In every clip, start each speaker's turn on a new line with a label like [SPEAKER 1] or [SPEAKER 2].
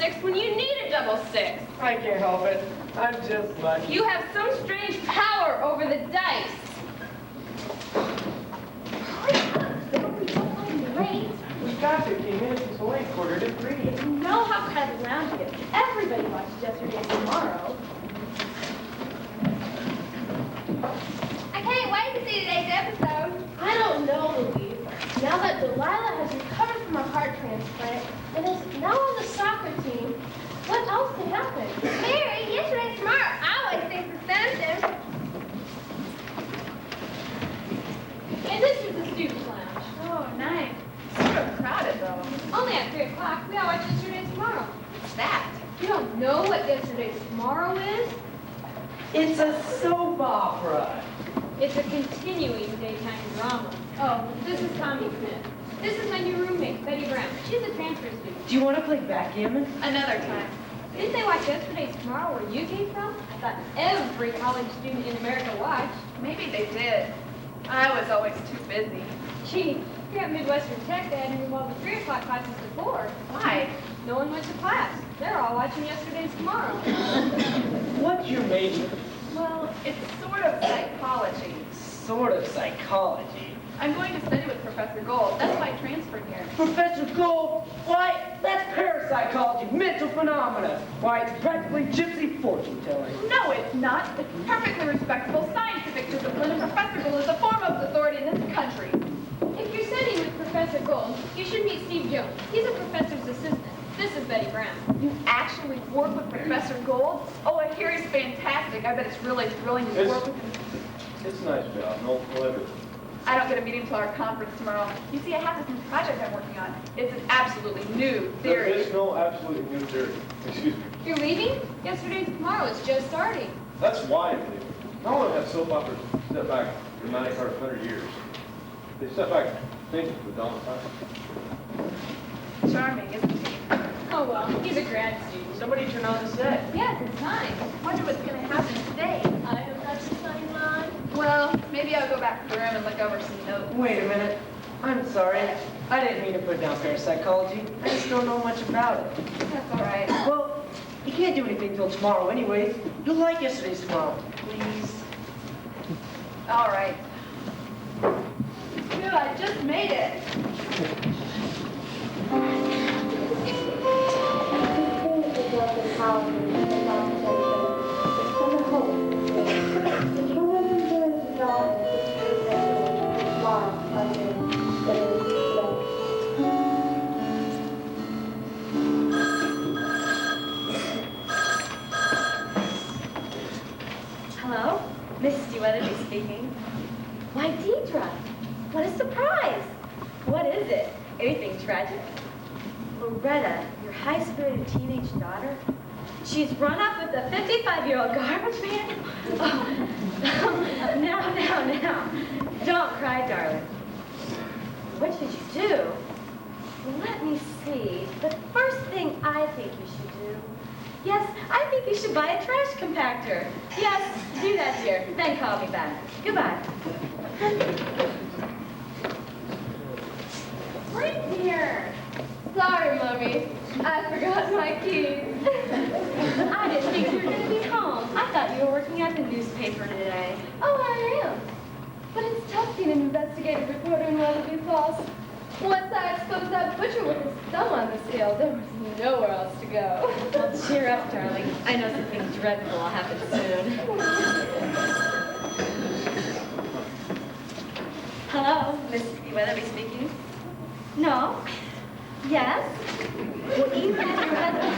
[SPEAKER 1] six when you need a double six?
[SPEAKER 2] I can't help it. I'm just lucky.
[SPEAKER 1] You have some strange power over the dice.
[SPEAKER 2] We got 15 minutes until late, 2:45.
[SPEAKER 3] You know how crowded lounge is. Everybody watches Yesterday's Tomorrow.
[SPEAKER 4] I can't wait to see today's episode.
[SPEAKER 3] I don't know, Louise. Now that Delilah has recovered from a heart transplant and is now on the soccer team, what else can happen?
[SPEAKER 4] Mary, yesterday's tomorrow always seems suspensive.
[SPEAKER 1] And this is the student lounge.
[SPEAKER 4] Oh, nice.
[SPEAKER 1] Sort of crowded, though. Only at 3 o'clock. We all watch Yesterday's Tomorrow. What's that? You don't know what Yesterday's Tomorrow is?
[SPEAKER 2] It's a soap opera.
[SPEAKER 1] It's a continuing daytime drama. Oh, this is Tommy Smith. This is my new roommate, Betty Brown. She's a transfer student.
[SPEAKER 2] Do you want to play backgammon?
[SPEAKER 1] Another time. Didn't they watch Yesterday's Tomorrow where you came from? I thought every college student in America watched.
[SPEAKER 5] Maybe they did. I was always too busy.
[SPEAKER 1] Gee, here at Midwestern Tech, they had to move all the 3 o'clock classes to 4.
[SPEAKER 5] Why?
[SPEAKER 1] No one went to class. They're all watching Yesterday's Tomorrow.
[SPEAKER 2] What's your major?
[SPEAKER 5] Well, it's sort of psychology.
[SPEAKER 2] Sort of psychology.
[SPEAKER 5] I'm going to study with Professor Gold. That's why I transferred here.
[SPEAKER 2] Professor Gold? Why, that's parapsychology, mental phenomena. Why, it's practically gypsy fortune telling.
[SPEAKER 5] No, it's not. It's a perfectly respectable scientific discipline, and Professor Gold is the foremost authority in this country.
[SPEAKER 1] If you're studying with Professor Gold, you should meet Steve Jones. He's a professor's assistant. This is Betty Brown.
[SPEAKER 5] You actually work with Professor Gold? Oh, I hear he's fantastic. I bet it's really thrilling to work with him.
[SPEAKER 6] It's a nice job. No evidence.
[SPEAKER 5] I don't get a meeting until our conference tomorrow. You see, I have this new project I'm working on. It's an absolutely new
[SPEAKER 6] There
[SPEAKER 5] theory.
[SPEAKER 6] is no absolutely new theory. Excuse me.
[SPEAKER 1] You're leaving? Yesterday's Tomorrow is just starting.
[SPEAKER 6] That's why I'm leaving. No one had soap operas step back dramatic for 100 years. They step back thinking for the dawn of time.
[SPEAKER 5] Charming, isn't he?
[SPEAKER 1] Oh, well, he's a grad student.
[SPEAKER 2] Somebody turn on the set.
[SPEAKER 1] Yes, it's time.
[SPEAKER 5] Wonder what's going to happen today.
[SPEAKER 3] I have got the sign on.
[SPEAKER 5] Well, maybe I'll go back to the room and look over some notes.
[SPEAKER 2] Wait a minute. I'm sorry. I didn't mean to put down parapsychology. I just don't know much about it.
[SPEAKER 5] That's all right.
[SPEAKER 2] Well, you can't do anything till tomorrow anyways. You'll like Yesterday's Tomorrow. Please.
[SPEAKER 5] All right. Phew, I just made it.
[SPEAKER 3] Hello, Mrs. Weatherby speaking. Why, Deidre, what a surprise. What is it? Anything tragic? Loretta, your high-spirited teenage daughter, she's run up with a 55-year-old garbage man? Oh, now. Don't cry, darling. What should you do? Well, let me see. The first thing I think you should do. Yes, I think you should buy a trash compactor. Yes, do that, dear. Then call me back. Goodbye.
[SPEAKER 4] Right here. Sorry, Mommy. I forgot my keys.
[SPEAKER 3] I didn't think you were going to be home. I thought you were working at the newspaper today.
[SPEAKER 4] Oh, I am. But it's tough being an investigative reporter in Weatherby Falls. Once I exposed that butcher with his thumb on the scale, there was nowhere else to go.
[SPEAKER 3] Well, cheer up, darling. I know something dreadful will happen soon. Hello, Miss Weatherby speaking. No? Yes? Well, even if your husband...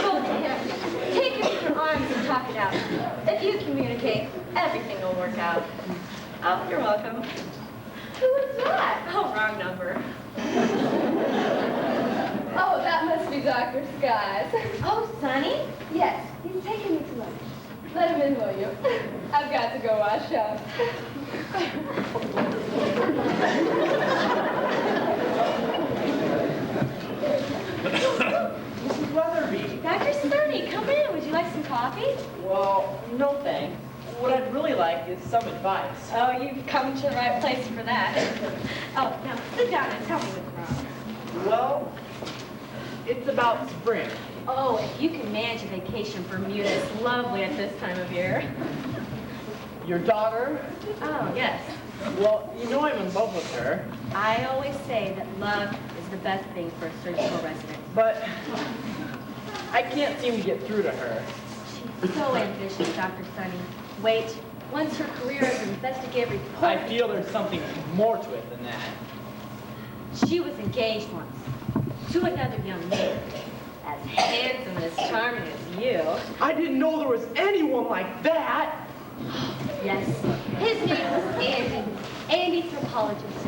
[SPEAKER 3] Oh, dear. Take him in your arms and talk it out. If you communicate, everything will work out. Oh, you're welcome.
[SPEAKER 4] Who was that?
[SPEAKER 3] Oh, wrong number.
[SPEAKER 4] Oh, that must be Dr. Skies.
[SPEAKER 3] Oh, Sonny?
[SPEAKER 4] Yes, he's taking me to lunch. Let him in, will you? I've got to go wash up.
[SPEAKER 2] Mrs. Weatherby.
[SPEAKER 3] Dr. Sonny, come in. Would you like some coffee?
[SPEAKER 2] Well, no thanks. What I'd really like is some advice.
[SPEAKER 3] Oh, you've come to the right place for that. Oh, now sit down and tell me what's wrong.
[SPEAKER 2] Well, It's about spring.
[SPEAKER 3] Oh, if you can manage a vacation for Bermuda, it's lovely at this time of year.
[SPEAKER 2] Your daughter?
[SPEAKER 3] Oh, yes.
[SPEAKER 2] Well, you know I'm in love with her.
[SPEAKER 3] I always say that love is the best thing for a surgical resident.
[SPEAKER 2] But I can't seem to get through to her.
[SPEAKER 3] She's so ambitious, Dr. Sunny. Wait, once her career as an investigative reporter...
[SPEAKER 2] I feel there's something more to it than that.
[SPEAKER 3] She was engaged once to another young man, as handsome and as charming as you.
[SPEAKER 2] I didn't know there was anyone like that.
[SPEAKER 3] Yes, his name was Andy. Anthropologist.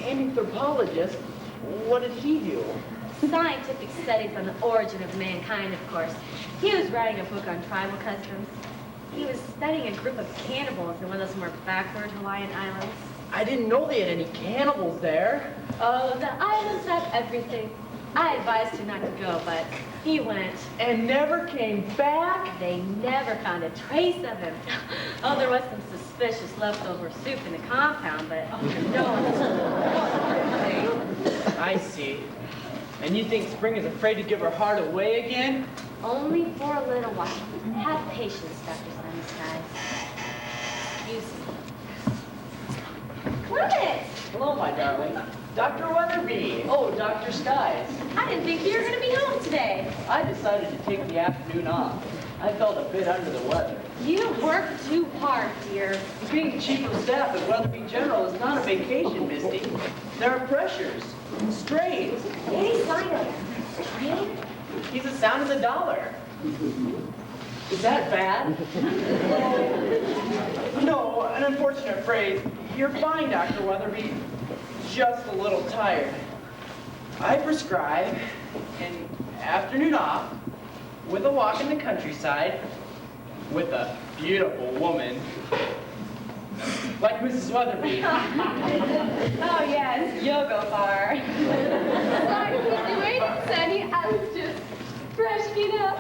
[SPEAKER 2] Anthropologist? What did he do?
[SPEAKER 3] Scientific studies on the origin of mankind, of course. He was writing a book on tribal customs. He was studying a group of cannibals in one of those more backward Hawaiian islands.
[SPEAKER 2] I didn't know they had any cannibals there.
[SPEAKER 3] Oh, the islands have everything. I advised him not to go, but he went.
[SPEAKER 2] And never came back?
[SPEAKER 3] They never found a trace of him. Oh, there was some suspicious leftover soup in the compound, but no one.
[SPEAKER 2] I see. And you think Spring is afraid to give her heart away again?
[SPEAKER 3] Only for a little while. Have patience, Dr. Sunnyside. Excuse me. Clement!
[SPEAKER 2] Hello, my darling. Dr. Weatherby. Oh, Dr. Skies.
[SPEAKER 3] I didn't think you were going to be home today.
[SPEAKER 2] I decided to take the afternoon off. I felt a bit under the weather.
[SPEAKER 3] You worked too hard, dear.
[SPEAKER 2] Being chief of staff at Weatherby General is not a vacation, Misty. There are pressures, strains.
[SPEAKER 3] Any sign of strain?
[SPEAKER 2] He's a sound of the dollar. Is that bad? No, an unfortunate phrase. You're fine, Dr. Weatherby. Just a little tired. I prescribe an afternoon off with a walk in the countryside with a beautiful woman like Mrs. Weatherby.
[SPEAKER 3] Oh, yes, you'll go far.
[SPEAKER 4] Sorry, keep you waiting, Sonny. I was just freshening up.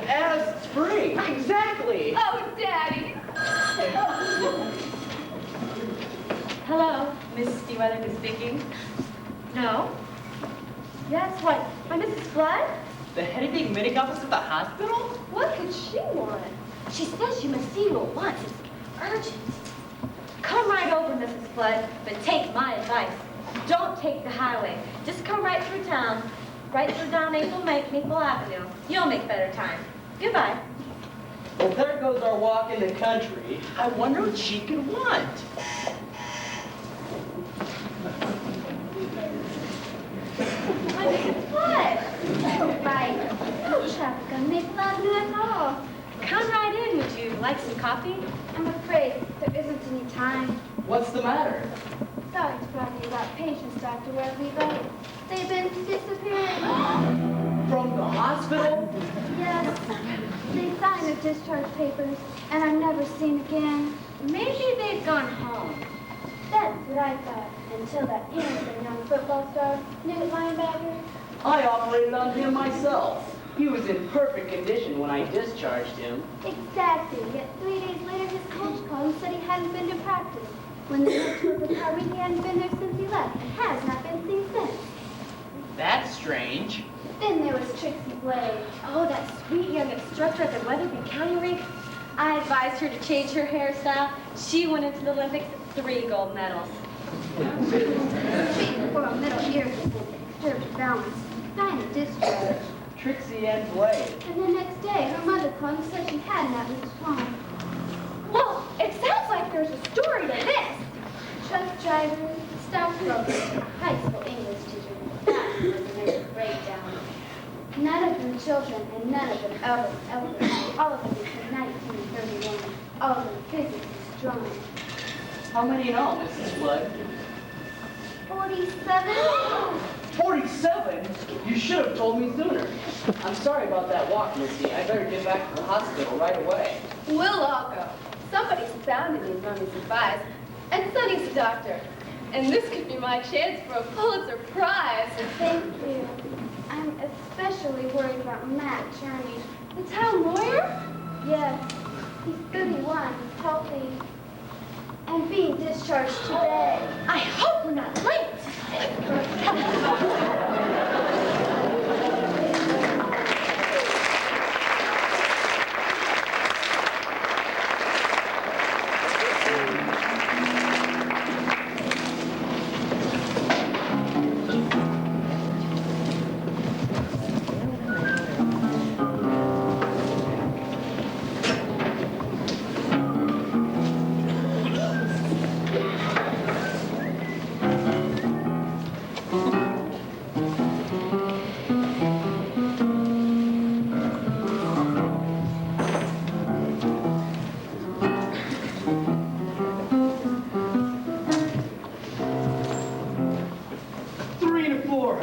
[SPEAKER 2] As Spring. Exactly.
[SPEAKER 4] Oh, Daddy.
[SPEAKER 3] Hello, Mrs. Weatherby speaking. No? Yes, what? My Mrs. Flood?
[SPEAKER 2] The head of the admitting office at the hospital?
[SPEAKER 4] What could she want?
[SPEAKER 3] She says she must see you at once. It's urgent. Come right over, Mrs. Flood, but take my advice. Don't take the highway. Just come right through town, right through down Maple Avenue. You'll make better time. Goodbye.
[SPEAKER 2] Well, there goes our walk in the country. I wonder what she could want.
[SPEAKER 3] My Mrs. Flood.
[SPEAKER 4] Oh, right. Don't try to make love at all.
[SPEAKER 3] Come right in. Would you like some coffee?
[SPEAKER 4] I'm afraid there isn't any time.
[SPEAKER 2] What's the matter?
[SPEAKER 4] Sorry to bother you about patients, Dr. Wesley, but they've been disappearing.
[SPEAKER 2] From the hospital?
[SPEAKER 4] Yes. They signed their discharge papers, and I'm never seen again.
[SPEAKER 3] Maybe they've gone home.
[SPEAKER 4] That's what I thought, until that handsome young football star, Newt linebacker.
[SPEAKER 2] I operated on him myself. He was in perfect condition when I discharged him.
[SPEAKER 4] Exactly, yet 3 days later his coach called and said he hadn't been to practice. When the coach was recovered, he hadn't been there since he left, and has not been seen since.
[SPEAKER 2] That's strange.
[SPEAKER 4] Then there was Trixie Blade.
[SPEAKER 3] Oh, that sweet young instructor at the Weatherby County rink. I advised her to change her hairstyle. She went into the Olympics with 3 gold medals.
[SPEAKER 4] For a middle ear disturbed her balance, signed a discharge.
[SPEAKER 2] Trixie and Blade.
[SPEAKER 4] And the next day, her mother called and said she had not reached home.
[SPEAKER 3] Well, it sounds like there's a story to this.
[SPEAKER 4] Truck driver, stockbroker, high school English teacher, that was a nervous breakdown. None of them children and none of them elders. All of them before 1931. All of them physically strong.
[SPEAKER 2] How many in all, Mrs. Flood?
[SPEAKER 4] 47?
[SPEAKER 2] 47? You should have told me sooner. I'm sorry about that walk, Missy. I better get back to the hospital right away.
[SPEAKER 4] We'll all go. Somebody's bound to need Mommy's advice. And Sonny's a doctor. And this could be my chance for a Pulitzer Prize. Thank you. I'm especially worried about Matt Journey. The town lawyer? Yes. He's 31, healthy, and being discharged today.
[SPEAKER 3] I hope we're not late.
[SPEAKER 2] Three and a four.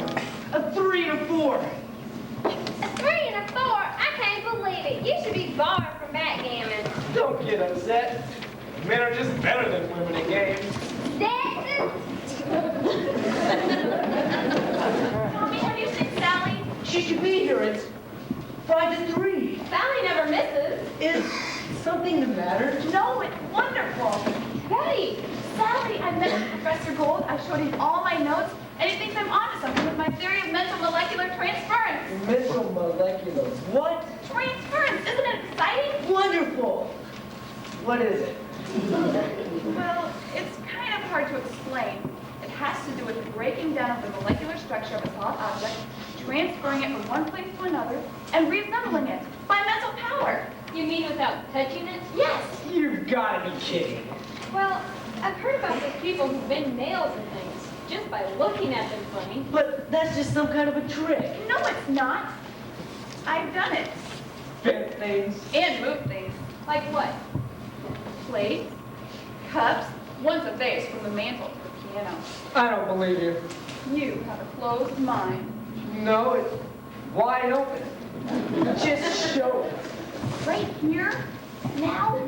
[SPEAKER 2] A 3 and a 4.
[SPEAKER 1] A 3 and a 4? I can't believe it. You should be barred from backgammon.
[SPEAKER 2] Don't get upset. Men are just better than women at games.
[SPEAKER 3] Tommy, have you seen Sally?
[SPEAKER 2] She should be here. It's 5 to 3.
[SPEAKER 3] Sally never misses.
[SPEAKER 2] Is something the matter?
[SPEAKER 5] No, it's wonderful.
[SPEAKER 3] Betty!
[SPEAKER 5] Sally, I met with Professor Gold. I showed him all my notes, and he thinks I'm onto something with my theory of mental molecular transference.
[SPEAKER 2] Mental molecular. What?
[SPEAKER 5] Transference, isn't it exciting?
[SPEAKER 2] Wonderful. What is it?
[SPEAKER 5] Well, it's kind of hard to explain. It has to do with the breaking down of the molecular structure of a solid object, transferring it from one place to another, and reassembling it by mental power.
[SPEAKER 1] You mean without touching it?
[SPEAKER 5] Yes.
[SPEAKER 2] You've got to be kidding.
[SPEAKER 1] Well, I've heard about those people who bend nails and things just by looking at them funny.
[SPEAKER 2] But that's just some kind of a trick.
[SPEAKER 5] No, it's not. I've done it.
[SPEAKER 2] Bent things.
[SPEAKER 5] And moved things.
[SPEAKER 1] Like what?
[SPEAKER 5] Plates, cups, once a vase from the mantel to the piano.
[SPEAKER 2] I don't believe you.
[SPEAKER 5] You have a closed mind.
[SPEAKER 2] No, it's wide open. Just show it.
[SPEAKER 5] Right here? Now?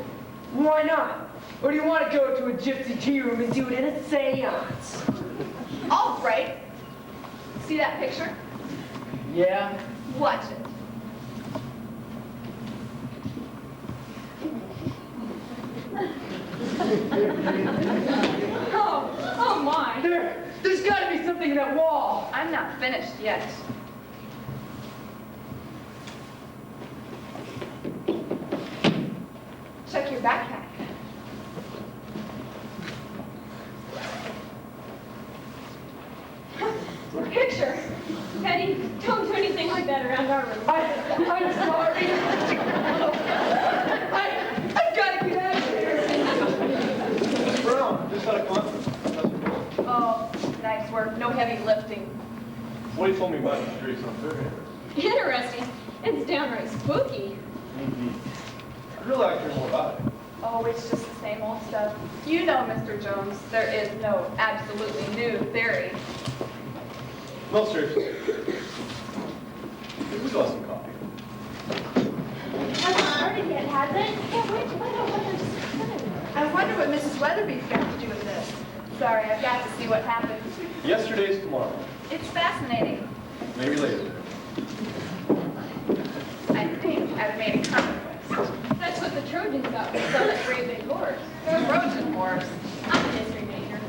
[SPEAKER 2] Why not? Or do you want to go to a gypsy tea room and do it in a seance?
[SPEAKER 5] All right. See that picture?
[SPEAKER 2] Yeah?
[SPEAKER 5] Watch it.
[SPEAKER 1] Oh my.
[SPEAKER 2] There's got to be something in that wall.
[SPEAKER 5] I'm not finished yet. Check your backpack.
[SPEAKER 1] Picture. Betty, don't do anything like that around our room.
[SPEAKER 2] I'm sorry. I've got to get out of here.
[SPEAKER 6] Mr. Brown, just had a conference with Professor Gold.
[SPEAKER 5] Oh, nice work. No heavy lifting.
[SPEAKER 6] What he told me about the theory sounds very interesting.
[SPEAKER 1] Interesting. It's downright spooky.
[SPEAKER 6] Indeed. I'd really like to hear more about it.
[SPEAKER 5] Oh, it's just the same old stuff. You know, Mr. Jones, there is no absolutely new theory.
[SPEAKER 6] No, seriously. Would you like some coffee?
[SPEAKER 3] Hasn't started yet, has it? Yeah, wait till I know what there's.
[SPEAKER 5] I wonder what Mrs. Weatherby's got to do with this. Sorry, I've got to see what happens.
[SPEAKER 6] Yesterday's tomorrow.
[SPEAKER 5] It's fascinating.
[SPEAKER 6] Maybe later.
[SPEAKER 5] I think I've made a conquest.
[SPEAKER 1] That's what the Trojans got when they saw that great big horse.
[SPEAKER 5] Trojan horse.
[SPEAKER 1] I'm a history major.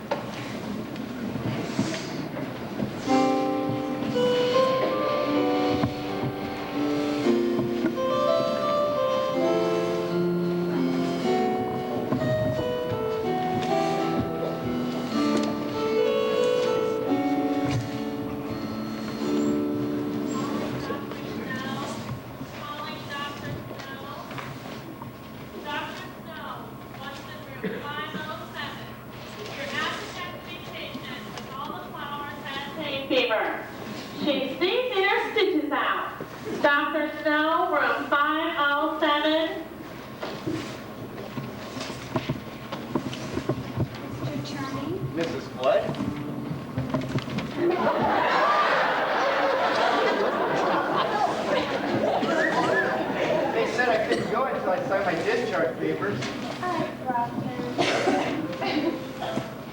[SPEAKER 7] Fever. She's sneezing her stitches out. Dr. Snow, room 507.
[SPEAKER 3] Mr. Charming.
[SPEAKER 2] Mrs. Flood? They said I couldn't go until I signed my discharge papers.
[SPEAKER 3] I brought them.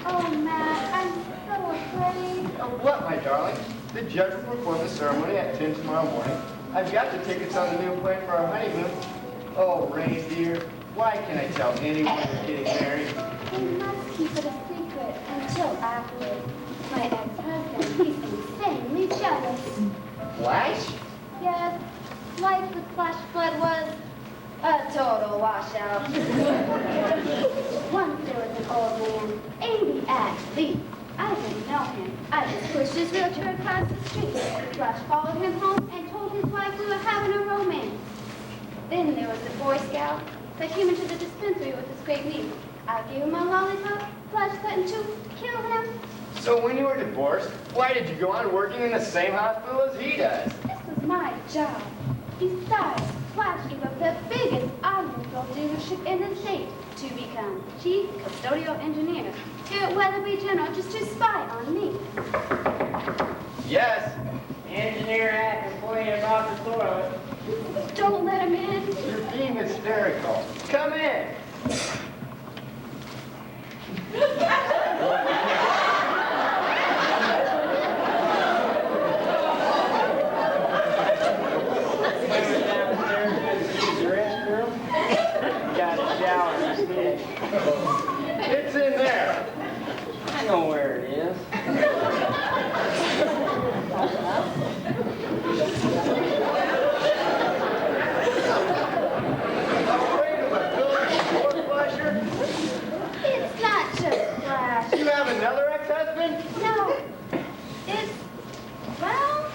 [SPEAKER 3] Oh, Matt, I'm so afraid.
[SPEAKER 8] Oh, what, my darling? The judge will perform the ceremony at 10 tomorrow morning. I've got the tickets on the new plane for our honeymoon. Oh, reindeer, why can't I tell anyone we're getting married?
[SPEAKER 3] We must keep it a secret until afterwards. My ex-husband, he's insanely jealous.
[SPEAKER 8] Flash?
[SPEAKER 3] Yes, life with Flash Flood was a total washout. Once there was an old man, 80 at least. I didn't know him. I just pushed his wheelchair across the street. Flash followed him home and told his wife we were having a romance. Then there was the Boy Scout that came into the dispensary with his great niece. I gave him a lollipop, Flash cut in two, killed him,
[SPEAKER 8] So when you were divorced, why did you go on working in the same hospital as he does?
[SPEAKER 4] This was my job. Besides, Flash gave up the biggest automobile dealership in the state to become chief custodial engineer here at Weatherby General just to spy on me.
[SPEAKER 8] Yes.
[SPEAKER 2] Engineer had complained about the toilet.
[SPEAKER 4] Don't let him in.
[SPEAKER 8] You're being hysterical. Come in. It's in there.
[SPEAKER 2] I know where it is.
[SPEAKER 8] Afraid of a building door flusher?
[SPEAKER 4] It's not just Flash.
[SPEAKER 8] You have another ex-husband?
[SPEAKER 4] No. Well,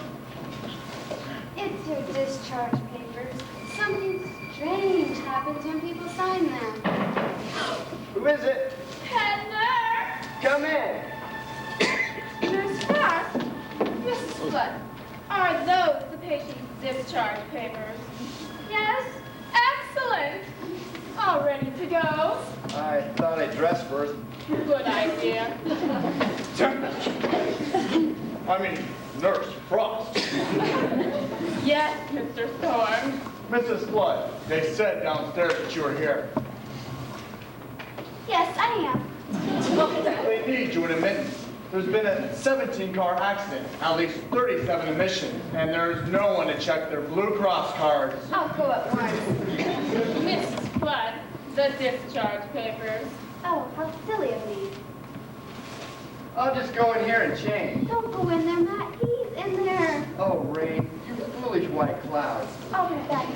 [SPEAKER 4] it's your discharge papers. Something strange happens when people sign them.
[SPEAKER 8] Who is it?
[SPEAKER 4] Head nurse.
[SPEAKER 8] Come in.
[SPEAKER 4] Nurse Frost. Mrs. Flood, are those the patient's discharge papers? Yes. Excellent. All ready to go?
[SPEAKER 8] I thought I'd dress first.
[SPEAKER 4] Good idea.
[SPEAKER 8] I mean, Nurse Frost.
[SPEAKER 4] Yes, Mr. Storm.
[SPEAKER 8] Mrs. Flood, they said downstairs that you were here.
[SPEAKER 4] Yes, I am.
[SPEAKER 9] They need you in a minute. There's been a 17-car accident, at least 37 admissions, and there's no one to check their Blue Cross cards.
[SPEAKER 4] I'll go at once.
[SPEAKER 10] Mrs. Flood, the discharge papers.
[SPEAKER 4] Oh, how silly of me.
[SPEAKER 8] I'll just go in here and change.
[SPEAKER 4] Don't go in there, Matt. He's in there.
[SPEAKER 8] Oh, Rain, you foolish white cloud.
[SPEAKER 4] I'll be back.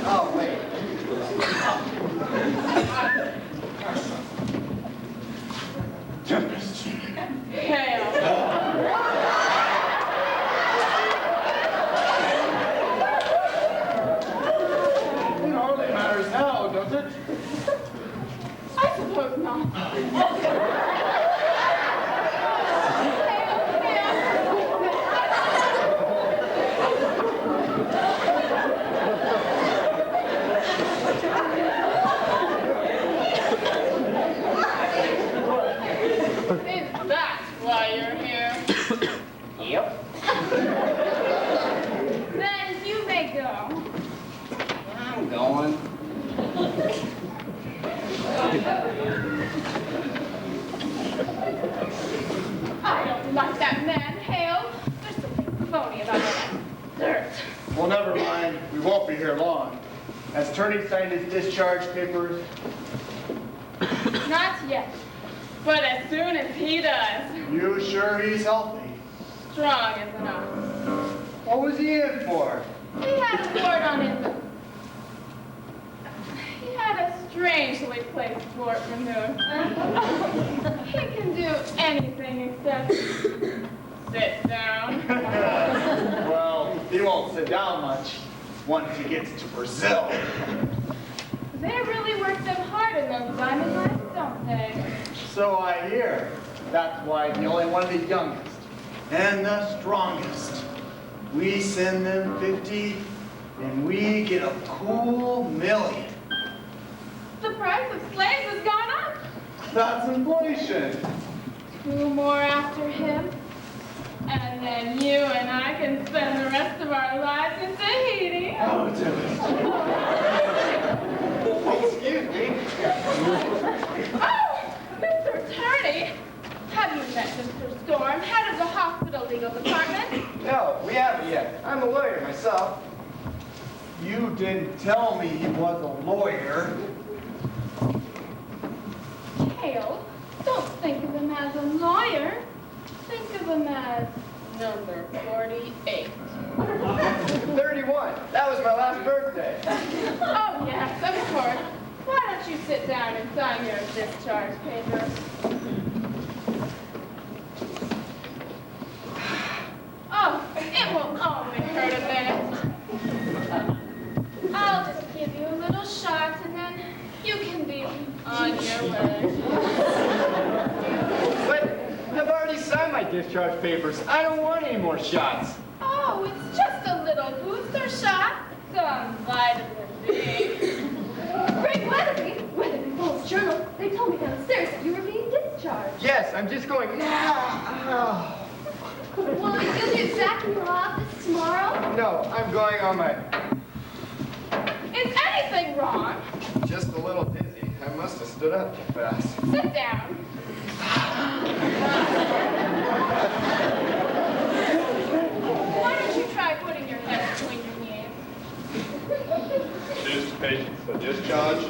[SPEAKER 8] Oh, wait.
[SPEAKER 9] Tempest.
[SPEAKER 10] Hail.
[SPEAKER 9] It hardly matters now, does it?
[SPEAKER 10] I suppose not. Is that why you're here?
[SPEAKER 2] Yep.
[SPEAKER 10] Then you may go.
[SPEAKER 2] I'm going.
[SPEAKER 10] I don't like that man, Hale. There's something phony about that dirt.
[SPEAKER 9] Well, never mind. We won't be here long. Has Turney signed his discharge papers?
[SPEAKER 10] Not yet. But as soon as he does,
[SPEAKER 9] You sure he's healthy?
[SPEAKER 10] strong is enough.
[SPEAKER 9] What was he in for?
[SPEAKER 10] He had a wart on his... He had a strangely placed wart removed. He can do anything except sit down.
[SPEAKER 9] Well, he won't sit down much once he gets to Brazil.
[SPEAKER 10] They really work them hard in those diamond mines, don't they?
[SPEAKER 9] So I hear. That's why the only one of the youngest and the strongest. We send them 50 and we get a cool $1 million.
[SPEAKER 10] The price of slaves has gone up.
[SPEAKER 9] That's inflation.
[SPEAKER 10] 2 more after him. And then you and I can spend the rest of our lives in Tahiti.
[SPEAKER 9] Oh, Timothy.
[SPEAKER 8] Excuse me.
[SPEAKER 10] Oh, Mr. Attorney. Have you met Mr. Storm, head of the hospital legal department?
[SPEAKER 8] No, we haven't yet. I'm a lawyer myself.
[SPEAKER 9] You didn't tell me he was a lawyer.
[SPEAKER 10] Hale, don't think of him as a lawyer. Think of him as number 48.
[SPEAKER 8] 31. That was my last birthday.
[SPEAKER 10] Oh, yes, of course. Why don't you sit down and sign your discharge papers? Oh, it will only hurt a bit. I'll just give you a little shot and then you can be on your way.
[SPEAKER 8] But discharge papers. I don't want any more shots.
[SPEAKER 10] Oh, it's just a little booster shot. Some vitamin D.
[SPEAKER 4] Great Weatherby! Weatherby Falls Journal. They told me downstairs that you were being discharged.
[SPEAKER 8] Yes, I'm just going now.
[SPEAKER 4] Well, you'll be back in your office tomorrow?
[SPEAKER 8] No, I'm going on my...
[SPEAKER 10] Is anything wrong?
[SPEAKER 8] Just a little dizzy. I must have stood up too fast.
[SPEAKER 10] Sit down. Why don't you try putting your head between your knees?
[SPEAKER 6] Reduced patients for discharge.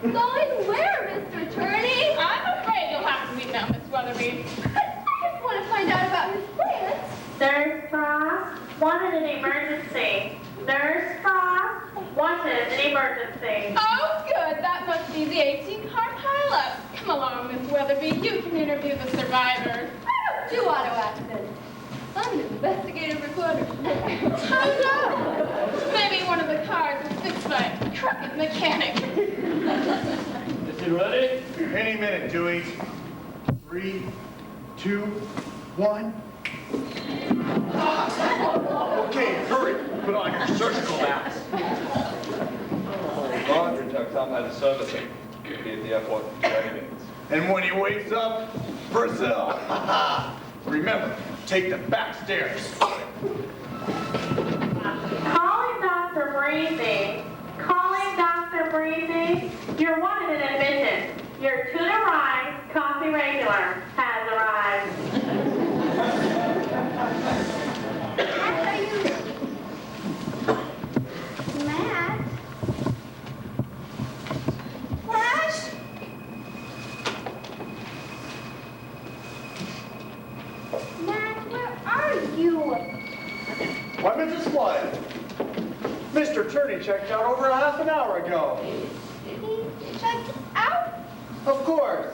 [SPEAKER 4] Going where, Mr. Turney?
[SPEAKER 10] I'm afraid you'll have to meet now, Miss Weatherby.
[SPEAKER 4] I just want to find out about his plans.
[SPEAKER 7] Nurse Frost, wanted an emergency. Nurse Frost, wanted an emergency.
[SPEAKER 10] Oh, good. That must be the 18-car pileup. Come along, Miss Weatherby. You can interview the survivors.
[SPEAKER 4] I don't do auto accidents. I'm an investigative reporter.
[SPEAKER 10] Oh, no. Maybe one of the cars was fixed by a crooked mechanic.
[SPEAKER 6] Is he ready?
[SPEAKER 9] Any minute, Dewey. 3, 2, 1. Okay, hurry. Put on your surgical mask.
[SPEAKER 6] Laundry took time out of servicing. Be at the airport in 20 minutes.
[SPEAKER 9] And when he wakes up, Brazil. Remember, take the back stairs.
[SPEAKER 7] Calling Dr. Breezy. Calling Dr. Breezy. You're wanted in admission. Your tuna rye coffee regular has arrived.
[SPEAKER 4] Matt, are you... Matt? Flash? Matt, where are you?
[SPEAKER 8] Why, Mrs. Flood? Mr. Turney checked out over a half an hour ago.
[SPEAKER 4] He checked out?
[SPEAKER 8] Of course.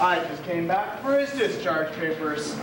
[SPEAKER 8] I just came back for his discharge papers.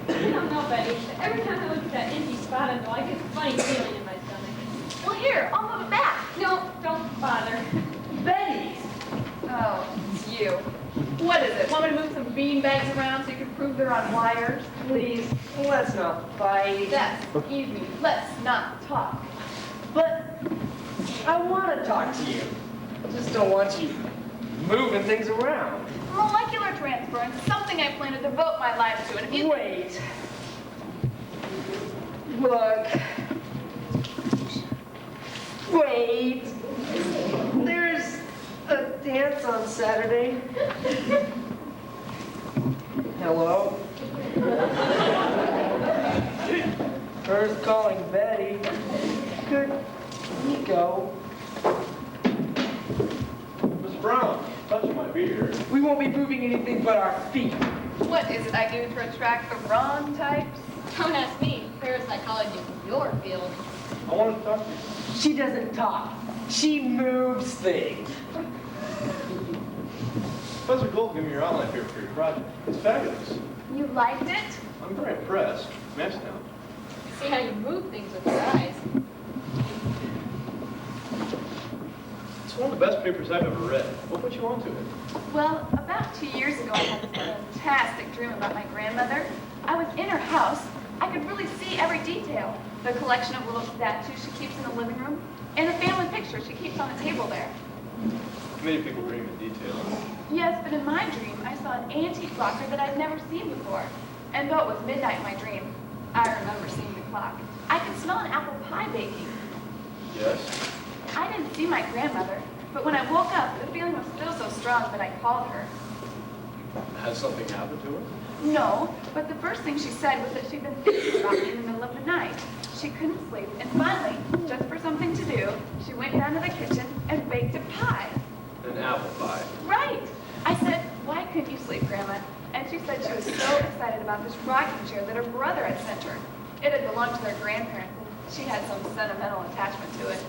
[SPEAKER 1] I don't know, Betty. Every time I look at that empty spot, I know I get a funny feeling in my stomach.
[SPEAKER 5] Well, here, I'll move it back.
[SPEAKER 1] No, don't bother.
[SPEAKER 5] Betty! Oh, it's you. What is it? Want me to move some bean bags around so you can prove they're on wires?
[SPEAKER 2] Please, let's not fight.
[SPEAKER 5] That's easy. Let's not talk.
[SPEAKER 2] But I want to talk to you. I just don't want you moving things around.
[SPEAKER 5] Molecular transference is something I plan to devote my life to. And if you...
[SPEAKER 2] Wait. Look. Wait. There's a dance on Saturday. Hello? First calling Betty. Good ego.
[SPEAKER 6] Miss Brown, thought you might be here.
[SPEAKER 2] We won't be moving anything but our feet.
[SPEAKER 5] What is it I do to attract the wrong types?
[SPEAKER 1] Don't ask me. Parapsychology is your field.
[SPEAKER 6] I wanted to talk to you.
[SPEAKER 2] She doesn't talk. She moves things.
[SPEAKER 6] Professor Gold gave me your outline paper for your project. It's fabulous.
[SPEAKER 5] You liked it?
[SPEAKER 6] I'm very impressed. Match now.
[SPEAKER 1] See how you move things with your eyes.
[SPEAKER 6] It's one of the best papers I've ever read. What put you onto it?
[SPEAKER 5] Well, about 2 years ago, I had this fantastic dream about my grandmother. I was in her house. I could really see every detail. The collection of little statues she keeps in the living room, and the family picture she keeps on the table there.
[SPEAKER 6] Many people dream in detail.
[SPEAKER 5] Yes, but in my dream, I saw an antique rocker that I'd never seen before. And though it was midnight in my dream, I remember seeing the clock. I could smell an apple pie baking.
[SPEAKER 6] Yes?
[SPEAKER 5] I didn't see my grandmother, but when I woke up, the feeling was still so strong that I called her.
[SPEAKER 6] Has something happened to her?
[SPEAKER 5] No, but the first thing she said was that she'd been thinking about me in the middle of the night. She couldn't sleep, and finally, just for something to do, she went down to the kitchen and baked a pie.
[SPEAKER 6] An apple pie.
[SPEAKER 5] Right! I said, why couldn't you sleep, Grandma? And she said she was so excited about this rocking chair that her brother had sent her. It had belonged to their grandparents, and she had some sentimental attachment to it.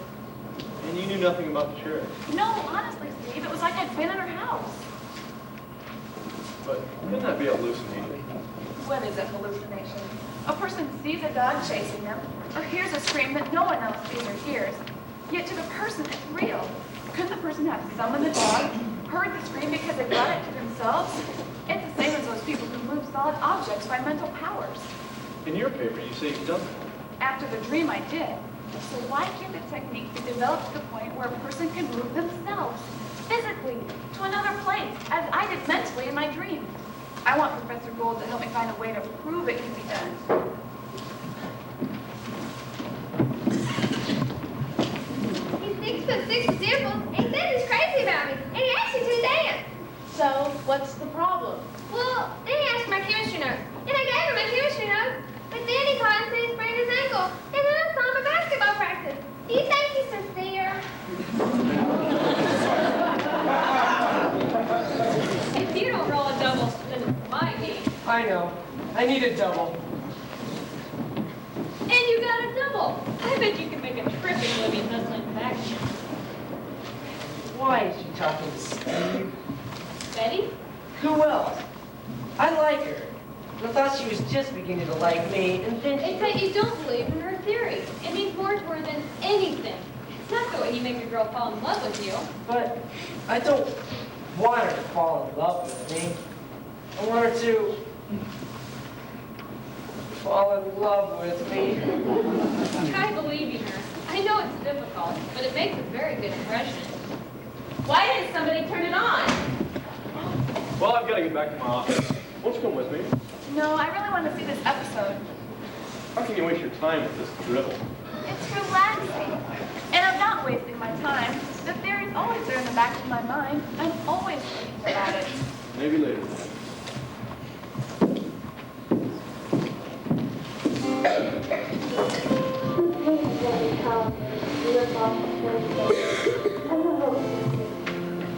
[SPEAKER 6] And you knew nothing about the chair?
[SPEAKER 5] No, honestly, Steve, it was like I'd been in her house.
[SPEAKER 6] But couldn't that be a hallucination?
[SPEAKER 5] What is a hallucination? A person sees a dog chasing them, or hears a scream that no one else sees or hears. Yet to the person, it's real. Couldn't the person have summoned the dog, heard the scream because they brought it to themselves? It's the same as those people who move solid objects by mental powers.
[SPEAKER 6] In your paper, you say you've done that.
[SPEAKER 5] After the dream, I did. So why can't the technique be developed to the point where a person can move themselves, physically, to another place, as I did mentally in my dream? I want Professor Gold to help me find a way to prove it can be done.
[SPEAKER 4] He's 6'6" examples, and he said he's crazy about me, and he asked me to dance.
[SPEAKER 1] So, what's the problem?
[SPEAKER 4] Well, then he asked for my chemistry notes, and I gave him my chemistry notes, but then he called and said he sprained his ankle, and then I saw him at basketball practice. Do you think he's sincere?
[SPEAKER 1] If you don't roll a double, then it's my game.
[SPEAKER 2] I know. I need a double.
[SPEAKER 1] And you got a double. I bet you can make a terrific living hustling back here.
[SPEAKER 11] Why is she talking to Steve?
[SPEAKER 1] Betty?
[SPEAKER 11] Who else? I like her. I thought she was just beginning to like me, and then
[SPEAKER 1] It's that you don't believe in her theory. It means more to her than anything. It's not the way you make a girl fall in love with you.
[SPEAKER 11] But I don't want her to fall in love with me. I want her to fall in love with me.
[SPEAKER 1] Try believing her. I know it's difficult, but it makes a very good impression.
[SPEAKER 3] Why didn't somebody turn it on?
[SPEAKER 6] Well, I've got to get back to my office. Won't you come with me?
[SPEAKER 5] No, I really want to see this episode.
[SPEAKER 6] How can you waste your time with this drivel?
[SPEAKER 5] It's relaxing. And I'm not wasting my time. The theory's always there in the back of my mind. I'm always thinking about it.
[SPEAKER 6] Maybe later.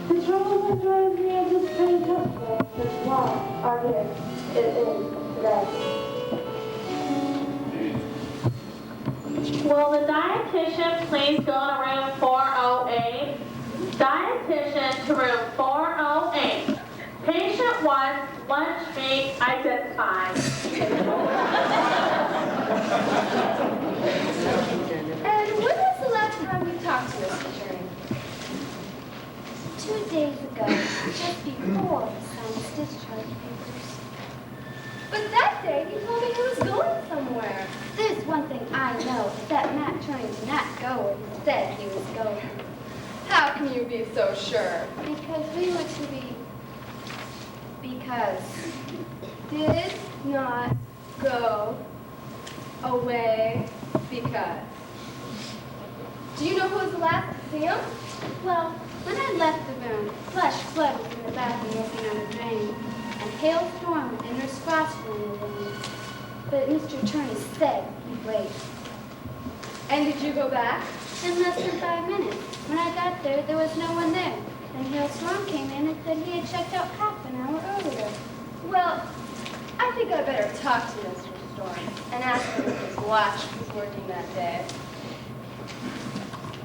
[SPEAKER 7] The trouble that drives me at this train festival is why our here it is today. Will the dietitian please go to room 408? Dietitian to room 408. Patient 1, lunch meat identified.
[SPEAKER 4] And when was the last time you talked to Mr. Cherry?
[SPEAKER 12] 2 days ago, just before he signed his discharge papers.
[SPEAKER 4] But that day he told me he was going somewhere.
[SPEAKER 12] There's one thing I know, that Matt Turner did not go where he said he was going.
[SPEAKER 4] How can you be so sure?
[SPEAKER 12] Because we were to be... Because...
[SPEAKER 4] Did not go away because. Do you know who was the last to see him?
[SPEAKER 12] Well, when I left the room, Flush Flood was in the bathroom working on a drain, and Hailstorm and Nurse Frost were in the room. But Mr. Turner said he'd wait.
[SPEAKER 4] And did you go back?
[SPEAKER 12] In less than 5 minutes. When I got there, there was no one there. Then Hailstorm came in and said he had checked out half an hour earlier.
[SPEAKER 4] Well, I think I better talk to Mr. Storm and ask him if his watch was working that day.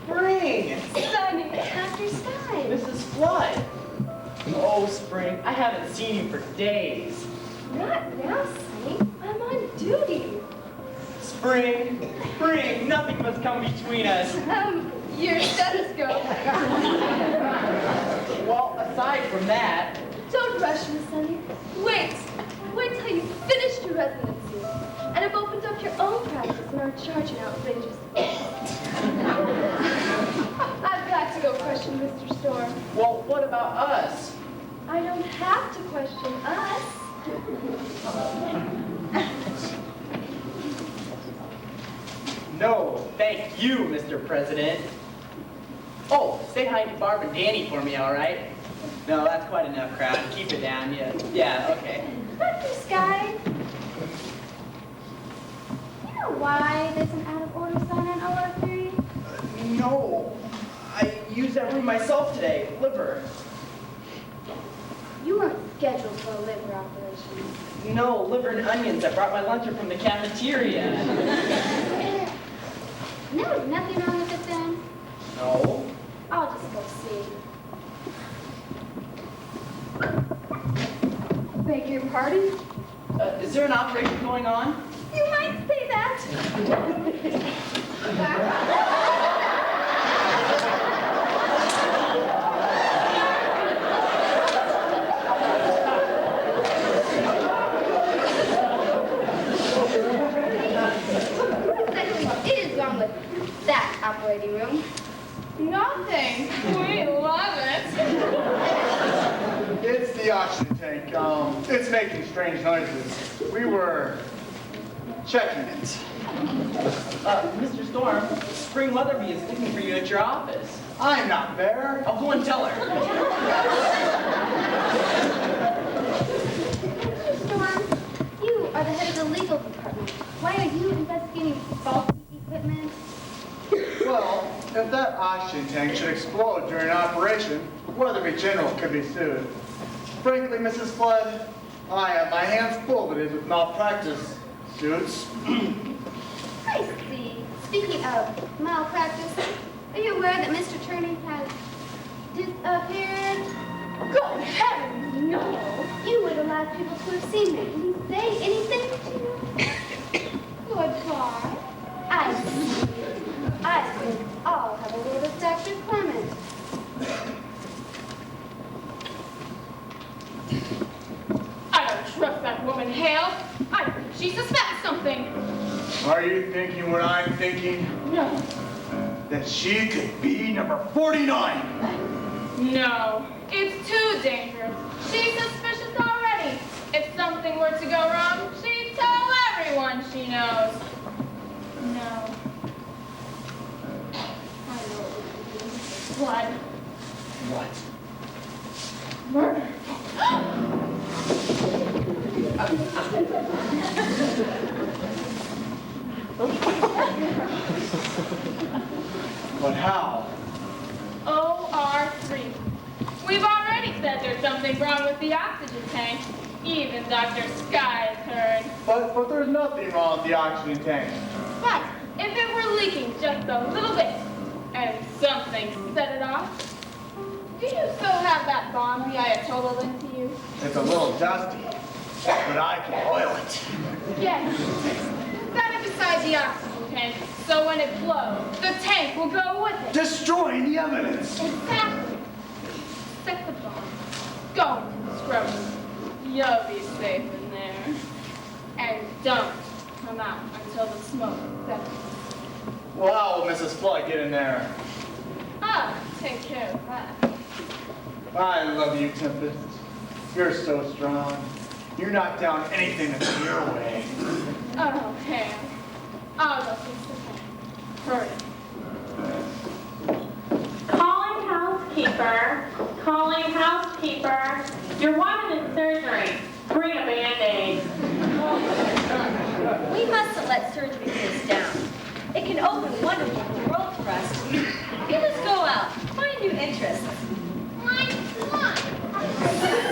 [SPEAKER 2] Spring!
[SPEAKER 4] Sonny!
[SPEAKER 12] Dr. Stein!
[SPEAKER 2] Mrs. Flood! Oh, Spring, I haven't seen you for days.
[SPEAKER 4] Not now, Sonny. I'm on duty.
[SPEAKER 2] Spring, Spring, nothing must come between us.
[SPEAKER 4] Your stethoscope.
[SPEAKER 2] Well, aside from that,
[SPEAKER 4] Don't rush me, Sonny. Wait till you've finished your residency and have opened up your own practice and are charging outrageous fees. I've got to go question Mr. Storm.
[SPEAKER 2] well, what about us?
[SPEAKER 4] I don't have to question us.
[SPEAKER 2] No, thank you, Mr. President. Oh, say hi to Barb and Danny for me, all right? No, that's quite enough crowd. Keep it down. Yeah, okay.
[SPEAKER 12] Dr. Sky, you know why there's an out-of-order sign on OR3?
[SPEAKER 2] No, I used that room myself today. Liver.
[SPEAKER 12] You weren't scheduled for a liver operation.
[SPEAKER 2] No, liver and onions. I brought my luncher from the cafeteria.
[SPEAKER 12] And there was nothing wrong with it then?
[SPEAKER 2] No.
[SPEAKER 12] I'll just go see.
[SPEAKER 4] Beg your pardon?
[SPEAKER 2] Is there an operation going on?
[SPEAKER 12] You might say that. What is wrong with that operating room?
[SPEAKER 10] Nothing. We love it.
[SPEAKER 9] It's the oxygen tank. It's making strange noises. We were checking it.
[SPEAKER 2] Mr. Storm, Spring Weatherby is looking for you at your office.
[SPEAKER 9] I'm not there.
[SPEAKER 2] I'll go and tell her.
[SPEAKER 12] Mr. Storm, you are the head of the legal department. Why are you investigating faulty equipment?
[SPEAKER 9] Well, if that oxygen tank should explode during an operation, Weatherby General could be sued. Frankly, Mrs. Flood, I have my hands full of it with malpractice suits.
[SPEAKER 12] I see. Speaking of malpractice, are you aware that Mr. Turney has disappeared?
[SPEAKER 10] Good heavens, no.
[SPEAKER 12] You were the last people to have seen him. Did he say anything to you? Goodbye. I see. I think I'll have a word with Dr. Clement.
[SPEAKER 10] I don't trust that woman, Hale. I think she suspects something.
[SPEAKER 9] Are you thinking what I'm thinking?
[SPEAKER 10] No.
[SPEAKER 9] That she could be number 49?
[SPEAKER 10] No. It's too dangerous. She's suspicious already. If something were to go wrong, she'd tell everyone she knows. No. I know what we can do. Blood.
[SPEAKER 2] What?
[SPEAKER 10] Murder.
[SPEAKER 9] But how?
[SPEAKER 10] OR3. We've already said there's something wrong with the oxygen tank. Even Dr. Sky has heard.
[SPEAKER 9] But there's nothing wrong with the oxygen tank.
[SPEAKER 10] But if it were leaking just a little bit, and something set it off, do you still have that bomb the Ayatollah linked to you?
[SPEAKER 9] It's a little dusty, but I can oil it.
[SPEAKER 10] Yes. Set it beside the oxygen tank, so when it blows, the tank will go with it.
[SPEAKER 9] Destroying the evidence.
[SPEAKER 10] Exactly. Set the bomb. Go into the scrotum. You'll be safe in there. And don't come out until the smoke settles.
[SPEAKER 9] Well, how will Mrs. Floyd get in there?
[SPEAKER 10] I'll take care of that.
[SPEAKER 9] I love you, Tempest. You're so strong. You knock down anything that's in your way.
[SPEAKER 10] Oh, Ham. I'll go fix the tank. Hurry.
[SPEAKER 7] Calling housekeeper. Calling housekeeper. You're wanted in surgery. Bring a Band-Aid.
[SPEAKER 3] We mustn't let surgery get us down. It can open wonderful new world for us. Let's go out, find new interests.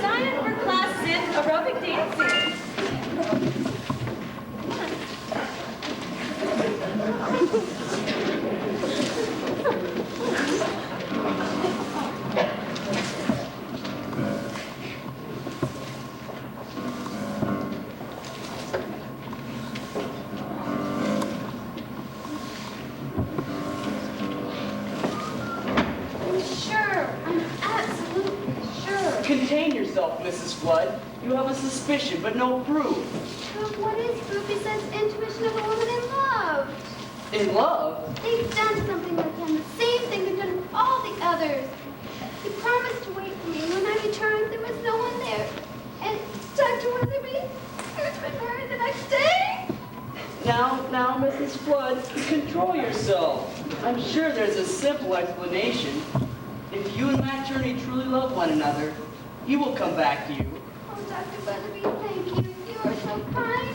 [SPEAKER 3] Sign up for classes in aerobic dancing.
[SPEAKER 2] Contain yourself, Mrs. Flood. You have a suspicion, but no proof.
[SPEAKER 12] But what is proof besides the intuition of a woman in love?
[SPEAKER 2] In love?
[SPEAKER 12] They've done something with him, the same thing they've done with all the others. He promised to wait for me, and when I returned, there was no one there. And Dr. Weatherby, he's been married the next day.
[SPEAKER 2] Now, Mrs. Flood, control yourself. I'm sure there's a simple explanation. If you and that attorney truly love one another, he will come back to you.
[SPEAKER 12] Oh, Dr. Weatherby, thank you. You are so kind.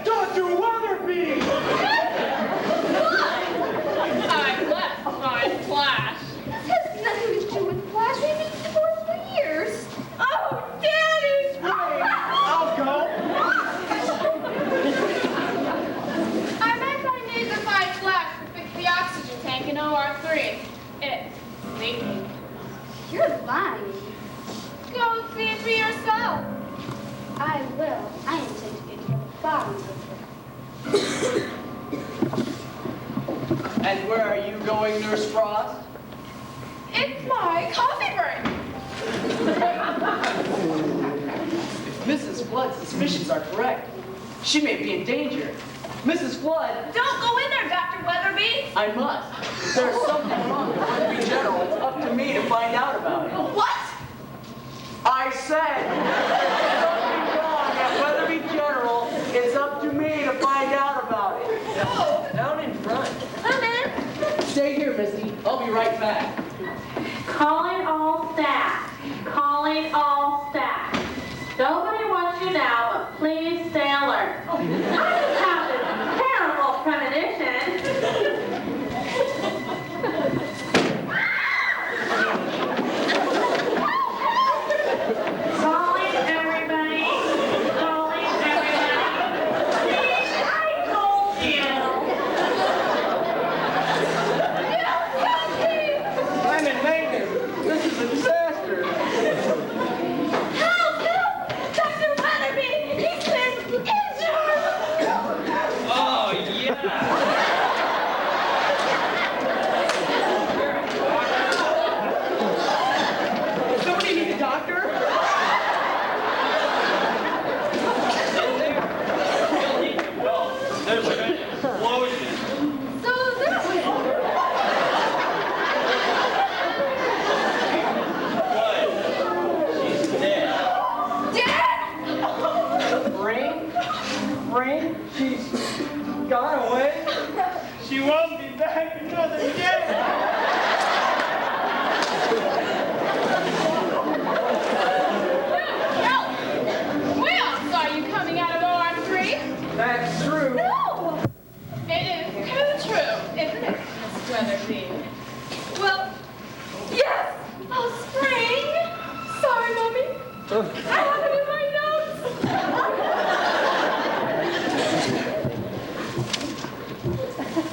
[SPEAKER 2] Dr. Weatherby!
[SPEAKER 10] I left my Flash.
[SPEAKER 12] This has nothing to do with Flash. We've been divorced for years.
[SPEAKER 10] Oh, Daddy!
[SPEAKER 2] I'll go.
[SPEAKER 10] I meant I need to find Flash to fix the oxygen tank in OR3. It's leaking.
[SPEAKER 12] You're lying.
[SPEAKER 10] Go see it for yourself.
[SPEAKER 12] I will. I intend to get to the bottom of it.
[SPEAKER 2] And where are you going, Nurse Frost?
[SPEAKER 10] It's my coffee break.
[SPEAKER 2] If Mrs. Flood's suspicions are correct, she may be in danger. Mrs. Flood,
[SPEAKER 5] Don't go in there, Dr. Weatherby.
[SPEAKER 2] I must. If there's something wrong with Weatherby General, it's up to me to find out about it.
[SPEAKER 5] What?
[SPEAKER 2] I said, if there's something wrong at Weatherby General, it's up to me to find out about it.
[SPEAKER 5] Oh.
[SPEAKER 2] Down in front.
[SPEAKER 5] Come in.
[SPEAKER 2] Stay here, Missy. I'll be right back.
[SPEAKER 7] Calling all staff. Calling all staff. Nobody wants you now, but please stay alert. I just have this terrible premonition. Calling everybody. Calling everybody. See, I told you.
[SPEAKER 2] I'm in maintenance. This is a disaster.
[SPEAKER 5] Help! Help! Dr. Weatherby! He's been injured!
[SPEAKER 2] Oh, yeah. Somebody need a doctor?
[SPEAKER 6] There's an explosion.
[SPEAKER 10] So that was
[SPEAKER 6] What? She's dead.
[SPEAKER 2] Brain? She's gone away? She won't be back another day.
[SPEAKER 10] We all saw you coming out of OR3.
[SPEAKER 2] That's true.
[SPEAKER 10] No! It is too true, isn't it, Miss Weatherby? Well, yes! Oh, Spring! Sorry, Mommy. I have it in my notes.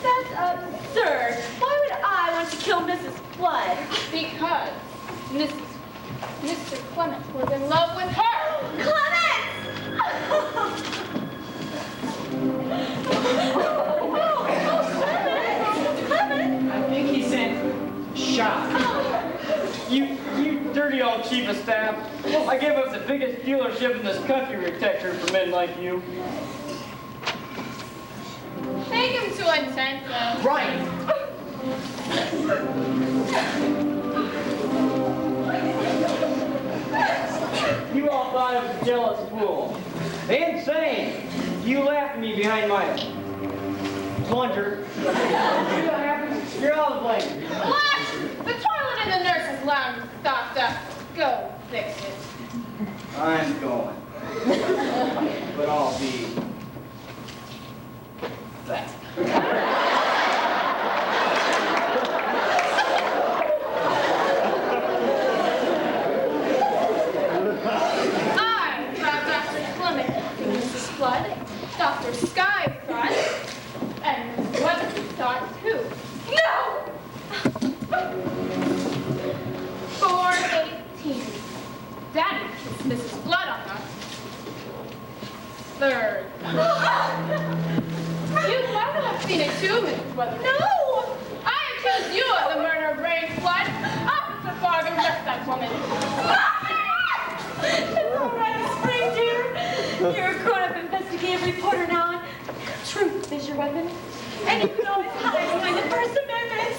[SPEAKER 3] That's absurd. Why would I want to kill Mrs. Flood?
[SPEAKER 10] Because Mr. Clement was in love with her.
[SPEAKER 2] I think he said shot.
[SPEAKER 13] You dirty old chief of staff. I gave us the biggest dealership in this country to protect her from men like you.
[SPEAKER 10] Take him to intensive.
[SPEAKER 2] Right.
[SPEAKER 13] You all thought I was a jealous fool. Insane! You laughed at me behind my plunger. See what happens? You're all to blame.
[SPEAKER 10] Flash! The toilet in the nurse's lounge is stopped up. Go fix it.
[SPEAKER 13] I'm going. But I'll be back.
[SPEAKER 10] I brought Dr. Clement, Mrs. Flood, Dr. Sky thought, and Miss Weatherby thought too. No! 418. Daddy kissed Mrs. Flood on the third. You might have seen it too, Mrs. Weatherby. No! I accuse you of the murder of Brain Flood. Officer Fargo, arrest that woman.
[SPEAKER 3] It's all right, Spring, dear. You're a grown-up investigative reporter now, and truth is your weapon. And you can always hide behind the First Amendment.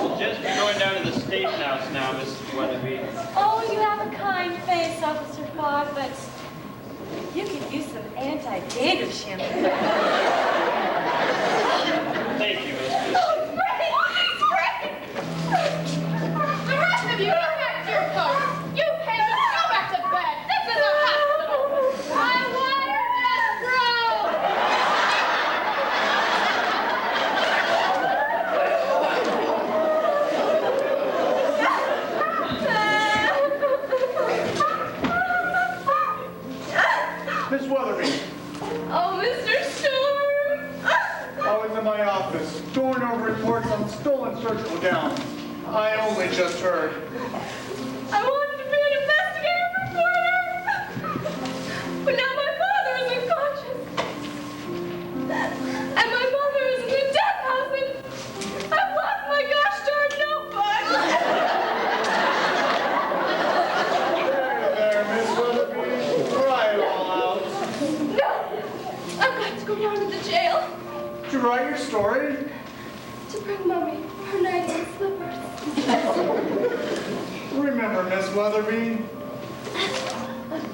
[SPEAKER 6] We'll just be going down to the station house now, Mrs. Weatherby.
[SPEAKER 3] Oh, you have a kind face, Officer Fogg, but you could use some anti-dander shampoo.
[SPEAKER 6] Thank you, Mistress.
[SPEAKER 10] The rest of you, go back to your post. You patients, go back to bed. This is a hospital. My water just broke.
[SPEAKER 9] Miss Weatherby,
[SPEAKER 10] Oh, Mr. Stewart.
[SPEAKER 9] I was in my office going over reports on stolen surgical gowns. I only just heard.
[SPEAKER 10] I wanted to be an investigative reporter. But now my father is unconscious. And my mother is in the death house. And I've lost my gosh darn notebook.
[SPEAKER 9] There, Miss Weatherby, cry it all out.
[SPEAKER 10] No, I've got to go down to the jail
[SPEAKER 9] Did you write your story?
[SPEAKER 10] to bring Mommy her nightie and slippers.
[SPEAKER 9] Remember, Miss Weatherby,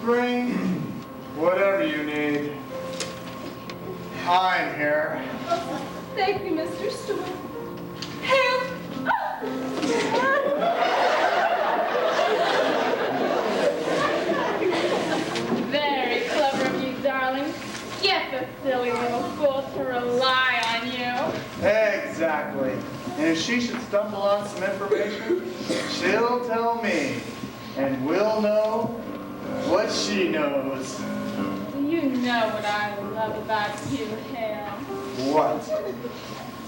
[SPEAKER 9] bring whatever you need. I'm here.
[SPEAKER 10] Thank you, Mr. Stewart. Hail! Very clever of you, darling. Get the silly little fool to rely on you.
[SPEAKER 9] Exactly. And if she should stumble on some information, she'll tell me. And we'll know what she knows.
[SPEAKER 10] You know what I love about you, Hale.
[SPEAKER 9] What?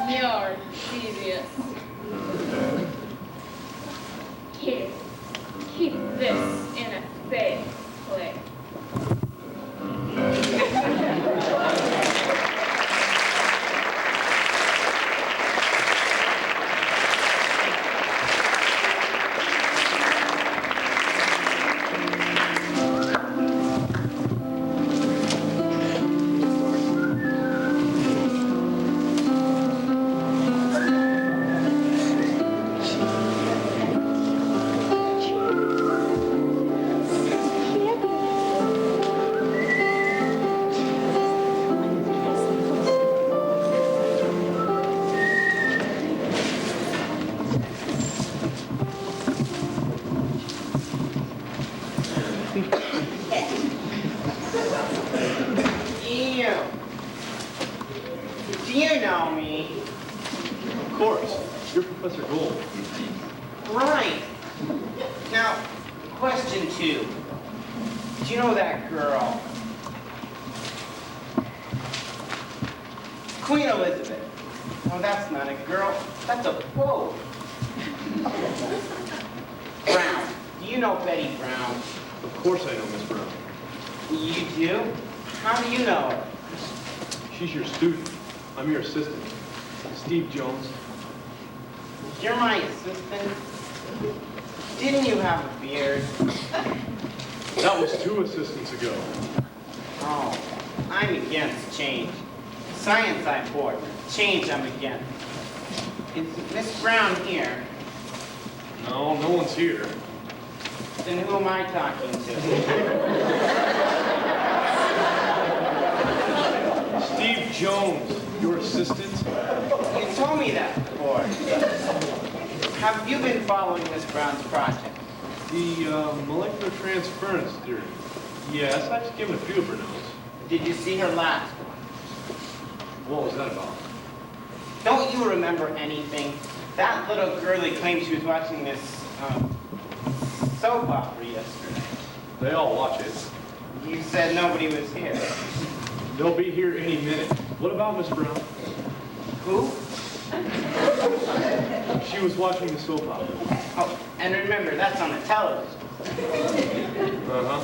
[SPEAKER 10] You're devious. Here, keep this in a safe place.
[SPEAKER 2] Do you know me?
[SPEAKER 6] Of course. You're Professor Gold.
[SPEAKER 2] Right. Now, question 2. Do you know that girl? Queen Elizabeth. Oh, that's not a girl. That's a boat. Brown. Do you know Betty Brown?
[SPEAKER 6] Of course I know Miss Brown.
[SPEAKER 2] You do? How do you know her?
[SPEAKER 6] She's your student. I'm your assistant. Steve Jones.
[SPEAKER 2] You're my assistant? Didn't you have a beard?
[SPEAKER 6] That was 2 assistants ago.
[SPEAKER 2] Oh, I'm against change. Science I'm for. Change I'm against. Is Miss Brown here?
[SPEAKER 6] No, no one's here.
[SPEAKER 2] Then who am I talking to?
[SPEAKER 6] Steve Jones, your assistant.
[SPEAKER 2] You told me that before. Have you been following Miss Brown's project?
[SPEAKER 6] The molecular transference theory. Yes, I've skimmed a few of her notes.
[SPEAKER 2] Did you see her last one?
[SPEAKER 6] What was that about?
[SPEAKER 2] Don't you remember anything? That little girlie claimed she was watching this soap opera yesterday.
[SPEAKER 6] They all watch it.
[SPEAKER 2] You said nobody was here.
[SPEAKER 6] They'll be here any minute. What about Miss Brown?
[SPEAKER 2] Who?
[SPEAKER 6] She was watching the soap opera.
[SPEAKER 2] Oh, and remember, that's on the television.
[SPEAKER 6] Uh-huh.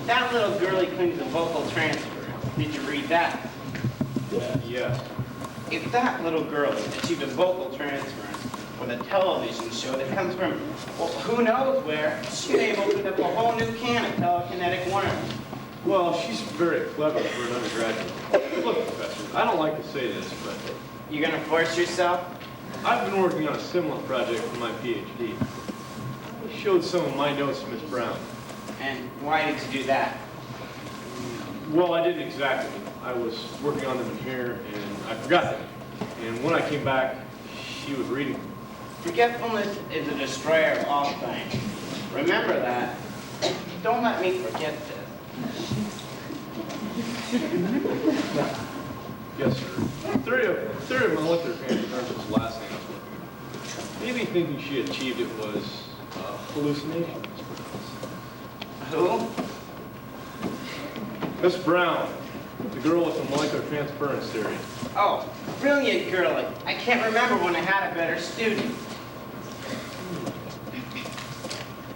[SPEAKER 2] That little girlie claims a vocal transfer. Did you read that?
[SPEAKER 6] Yes.
[SPEAKER 2] If that little girl achieved a vocal transference with a television show that comes from, well, who knows where, she may have opened up a whole new can of telekinetic worms.
[SPEAKER 6] Well, she's very clever for an undergraduate. Look, Professor, I don't like to say this, but
[SPEAKER 2] You gonna force yourself?
[SPEAKER 6] I've been working on a similar project for my PhD. I showed some of my notes to Miss Brown.
[SPEAKER 2] And why did you do that?
[SPEAKER 6] Well, I didn't exactly. I was working on them in here, and I forgot them. And when I came back, she was reading them.
[SPEAKER 8] Forgetfulness is a destroyer of all things. Remember that. Don't let me forget this.
[SPEAKER 6] Yes, sir. Theory of molecular transference was the last thing I was working on. Maybe thinking she achieved it was a hallucination.
[SPEAKER 8] Who?
[SPEAKER 6] Miss Brown, the girl with the molecular transference theory.
[SPEAKER 8] Oh, brilliant girlie. I can't remember when I had a better student.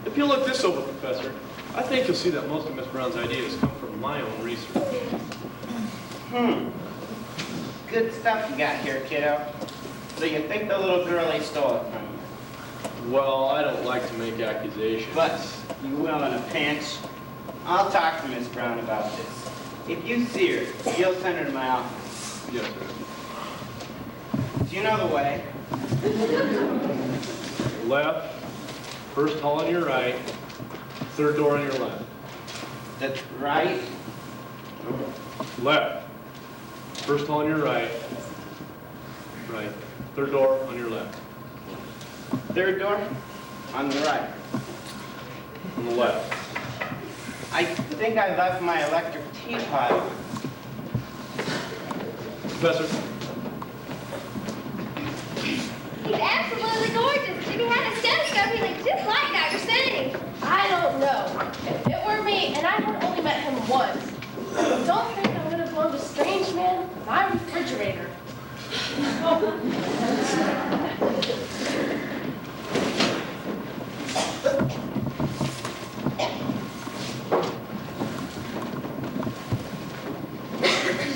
[SPEAKER 6] If you look this over, Professor, I think you'll see that most of Miss Brown's ideas come from my own research.
[SPEAKER 8] Good stuff you got here, kiddo. So you think the little girlie stole it from you?
[SPEAKER 6] Well, I don't like to make accusations.
[SPEAKER 8] But you will in a pinch. I'll talk to Miss Brown about this. If you see her, you'll send her to my office.
[SPEAKER 6] Yes, sir.
[SPEAKER 8] Do you know the way?
[SPEAKER 6] Left, first hall on your right, third door on your left.
[SPEAKER 8] That's right.
[SPEAKER 6] Left, first hall on your right, right, third door on your left.
[SPEAKER 8] Third door? On the right.
[SPEAKER 6] On the left.
[SPEAKER 8] I think I left my electric teapot on.
[SPEAKER 6] Professor?
[SPEAKER 4] He's absolutely gorgeous. If he had a stethoscope, he looked just like Dr. Sunny.
[SPEAKER 10] I don't know. If it were me, and I had only met him once, don't think I'm gonna blow the strange man my refrigerator.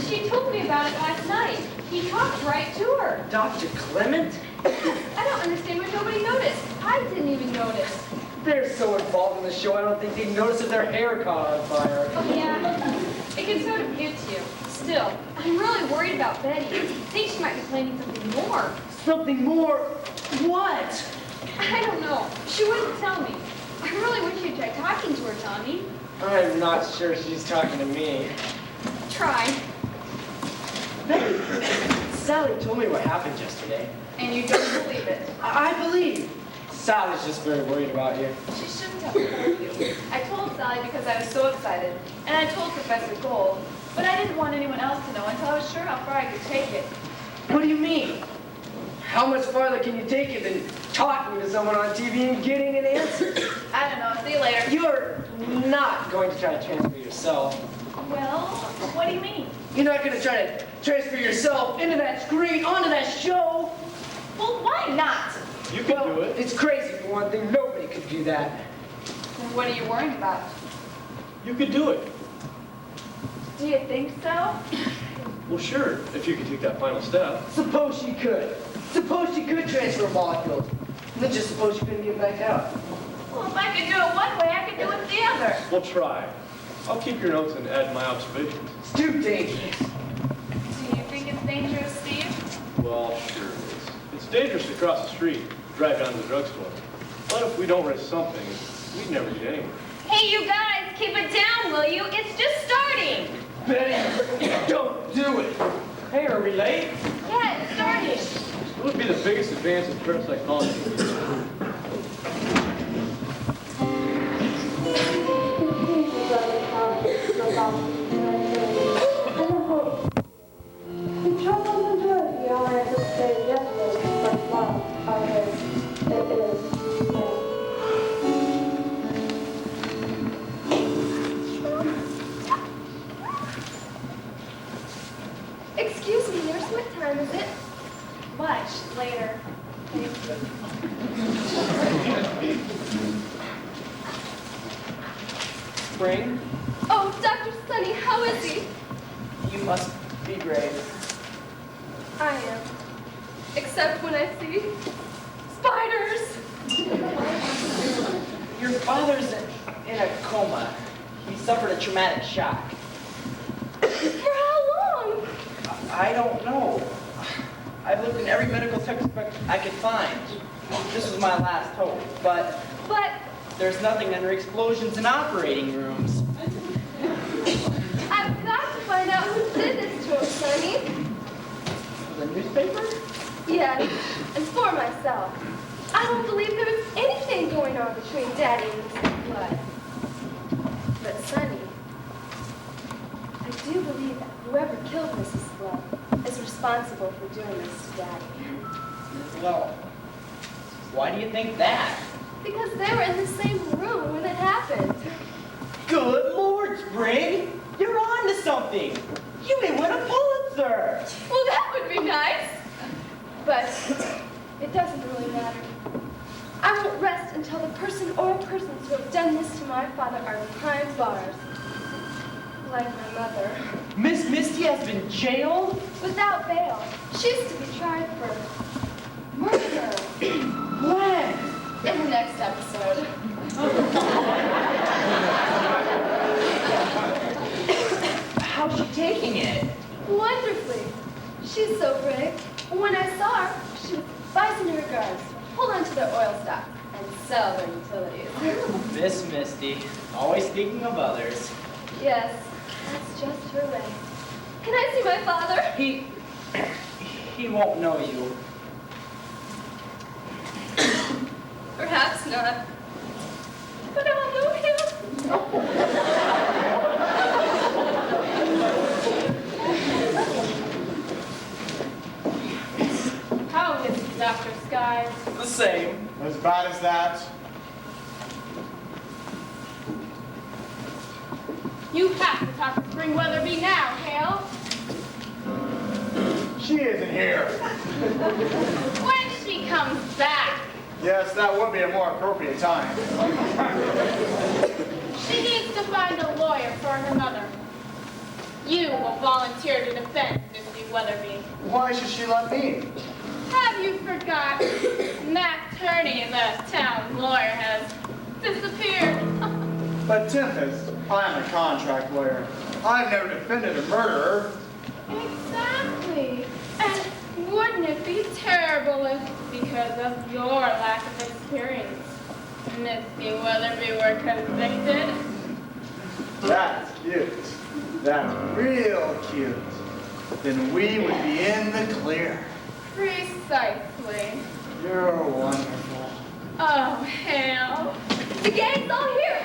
[SPEAKER 1] She told me about it last night. He talked right to her.
[SPEAKER 11] Dr. Clement?
[SPEAKER 1] I don't understand why nobody noticed. I didn't even notice.
[SPEAKER 11] They're so involved in the show, I don't think they'd notice if their hair caught on fire.
[SPEAKER 1] Oh, yeah. It can sort of get you. Still, I'm really worried about Betty. I think she might be planning something more.
[SPEAKER 11] Something more? What?
[SPEAKER 1] I don't know. She wouldn't tell me. I really wish you'd try talking to her, Tommy.
[SPEAKER 11] I'm not sure she's talking to me.
[SPEAKER 1] Try.
[SPEAKER 11] Betty, Sally told me what happened yesterday.
[SPEAKER 5] And you don't believe it.
[SPEAKER 11] I believe. Sally's just very worried about you.
[SPEAKER 5] She shouldn't have told you. I told Sally because I was so excited. And I told Professor Gold. But I didn't want anyone else to know until I was sure how far I could take it.
[SPEAKER 11] What do you mean? How much farther can you take it than talking to someone on TV and getting an answer?
[SPEAKER 5] I don't know. See you later.
[SPEAKER 11] You're not going to try to transfer yourself.
[SPEAKER 5] Well, what do you mean?
[SPEAKER 11] You're not going to try to transfer yourself into that screen, onto that show.
[SPEAKER 5] Well, why not?
[SPEAKER 6] You can do it.
[SPEAKER 11] It's crazy for one thing. Nobody could do that.
[SPEAKER 5] Then what are you worrying about?
[SPEAKER 6] You could do it.
[SPEAKER 5] Do you think so?
[SPEAKER 6] Well, sure, if you could take that final step.
[SPEAKER 11] Suppose she could. Suppose she could transfer molecules. And then just suppose she couldn't get back out.
[SPEAKER 5] Well, if I could do it one way, I could do it the other.
[SPEAKER 6] We'll try. I'll keep your notes and add my observations.
[SPEAKER 11] It's too dangerous.
[SPEAKER 5] Do you think it's dangerous, Steve?
[SPEAKER 6] Well, sure it is. It's dangerous to cross the street, drive down to the drugstore. But if we don't risk something, we'd never get anywhere.
[SPEAKER 4] Hey, you guys, keep it down, will you? It's just starting.
[SPEAKER 11] Betty, don't do it. Hey, are we late?
[SPEAKER 4] Yeah, it's starting.
[SPEAKER 6] It would be the biggest advance in parapsychology.
[SPEAKER 7] The troubles and joys beyond anticipated yesterday, but love are his. It is.
[SPEAKER 4] Excuse me, nurse, what time is it?
[SPEAKER 5] Much later. Thank you.
[SPEAKER 11] Spring,
[SPEAKER 4] Oh, Dr. Sunny, how is he?
[SPEAKER 11] you must be brave.
[SPEAKER 4] I am. Except when I see spiders.
[SPEAKER 11] Your father's in a coma. He suffered a traumatic shock.
[SPEAKER 4] For how long?
[SPEAKER 11] I don't know. I've looked in every medical textbook I could find. This was my last hope, but there's nothing under explosions in operating rooms.
[SPEAKER 4] I've got
[SPEAKER 13] newspaper?
[SPEAKER 4] Yeah, and for myself. I don't believe there was anything going on between Daddy and Mrs. Blood. But Sonny, I do believe that whoever killed Mrs. Blood is responsible for doing this to Daddy.
[SPEAKER 11] Well, why do you think that?
[SPEAKER 4] Because they were in the same room when it happened.
[SPEAKER 11] Good Lord, Spring! You're on to something! You may win a Pulitzer!
[SPEAKER 4] Well, that would be nice. But it doesn't really matter. I won't rest until the person or persons who have done this to my father are behind bars. Like my mother.
[SPEAKER 11] Miss Misty has been jailed?
[SPEAKER 4] Without bail. She's to be tried for murder.
[SPEAKER 11] When?
[SPEAKER 4] In the next episode.
[SPEAKER 11] How's she taking it?
[SPEAKER 4] Wonderfully. She's so brave. When I saw her, she was advising her guards to hold on to their oil stocks and sell their utilities.
[SPEAKER 11] Miss Misty, always thinking of others.
[SPEAKER 4] Yes, that's just her way. Can I see my father?
[SPEAKER 11] He won't know you.
[SPEAKER 4] Perhaps not. But I'll know him.
[SPEAKER 1] How is it, Dr. Skies?
[SPEAKER 2] The same.
[SPEAKER 9] As bad as that?
[SPEAKER 1] You have to talk to Spring Weatherby now, Hale.
[SPEAKER 9] She isn't here.
[SPEAKER 1] When she comes back.
[SPEAKER 9] Yes, that would be a more appropriate time.
[SPEAKER 1] She needs to find a lawyer for her mother. You will volunteer to defend Missy Weatherby.
[SPEAKER 9] Why should she let me?
[SPEAKER 1] Have you forgotten? Matt Turney, the town lawyer, has disappeared.
[SPEAKER 9] But Tempest, I'm a contract lawyer. I've never defended a murderer.
[SPEAKER 1] Exactly. And wouldn't it be terrible if, because of your lack of experience, Missy Weatherby were convicted?
[SPEAKER 9] That's cute. That's real cute. Then we would be in the clear.
[SPEAKER 1] Precisely.
[SPEAKER 9] You're wonderful.
[SPEAKER 1] Oh, Hale.
[SPEAKER 4] The gang's all here.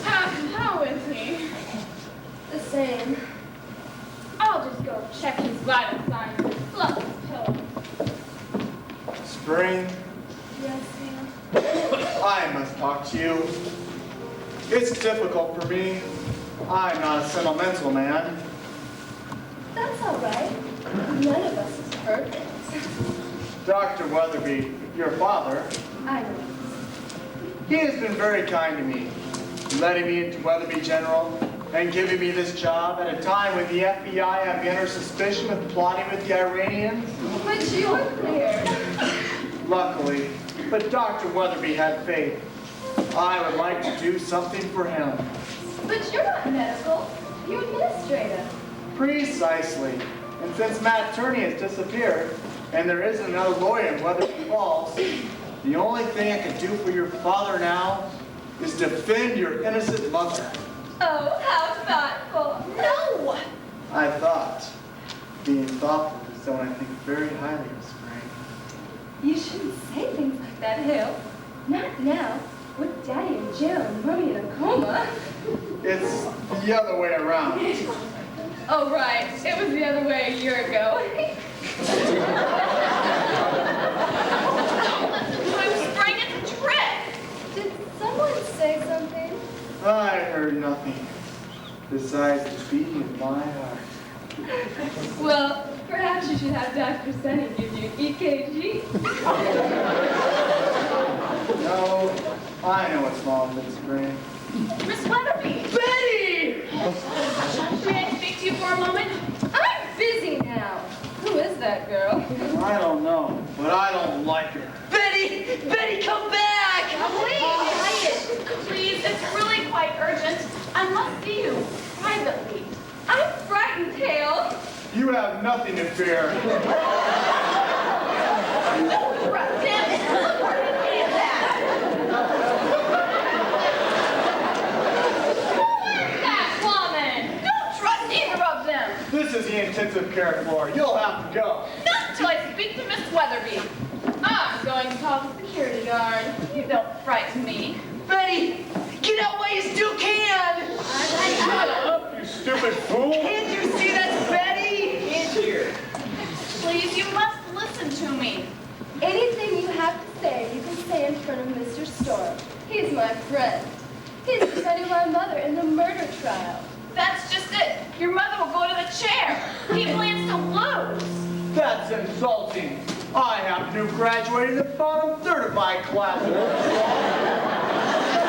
[SPEAKER 1] How is he?
[SPEAKER 4] The same.
[SPEAKER 1] I'll just go check his vital signs and fluff his pillow.
[SPEAKER 9] Spring,
[SPEAKER 4] Yes, Hale.
[SPEAKER 9] I must talk to you. It's difficult for me. I'm not a sentimental man.
[SPEAKER 4] That's all right. None of us is perfect.
[SPEAKER 9] Dr. Weatherby, your father,
[SPEAKER 4] I know.
[SPEAKER 9] he has been very kind to me, letting me into Weatherby General and giving me this job at a time when the FBI have been under suspicion of plotting with the Iranians.
[SPEAKER 4] But you're clear.
[SPEAKER 9] Luckily, but Dr. Weatherby had faith. I would like to do something for him.
[SPEAKER 4] But you're not medical. You're administrative.
[SPEAKER 9] Precisely. And since Matt Turney has disappeared, and there isn't another lawyer in Weatherby Falls, the only thing I can do for your father now is defend your innocent mother.
[SPEAKER 4] Oh, how thoughtful. No!
[SPEAKER 9] I thought. Being thoughtful is someone I think very highly of, Spring.
[SPEAKER 4] You shouldn't say things like that, Hale. Not now, with Daddy in jail and Mommy in a coma.
[SPEAKER 9] It's the other way around.
[SPEAKER 4] Oh, right. It was the other way a year ago.
[SPEAKER 10] Spring, it's a trick.
[SPEAKER 4] Did someone say something?
[SPEAKER 9] I heard nothing besides the beating of my heart.
[SPEAKER 4] Well, perhaps you should have Dr. Sunny give you an EKG.
[SPEAKER 9] No, I know what's wrong with Spring.
[SPEAKER 10] Miss Weatherby.
[SPEAKER 4] Betty!
[SPEAKER 10] May I speak to you for a moment?
[SPEAKER 4] I'm busy now. Who is that girl?
[SPEAKER 9] I don't know, but I don't like her.
[SPEAKER 10] Betty! Betty, come back! Please! Please, it's really quite urgent. I must see you privately.
[SPEAKER 4] I'm frightened, Hale.
[SPEAKER 9] You have nothing to fear.
[SPEAKER 10] Damn it! Look where he did that!
[SPEAKER 1] That woman!
[SPEAKER 10] Don't trust either of them!
[SPEAKER 9] This is the intensive care floor. You'll have to go.
[SPEAKER 10] Not until I speak to Miss Weatherby. I'm going to call the security guard. You don't frighten me.
[SPEAKER 2] Betty, get out while you still can!
[SPEAKER 6] Shut up, you stupid fool!
[SPEAKER 2] Can't you see that's Betty?
[SPEAKER 10] In here. Please, you must listen to me.
[SPEAKER 4] Anything you have to say, you can say in front of Mr. Storm. He's my friend. He's defending my mother in the murder trial.
[SPEAKER 10] That's just it. Your mother will go to the chair. He plans to lose.
[SPEAKER 9] That's insulting. I happen to have graduated in the bottom third of my class.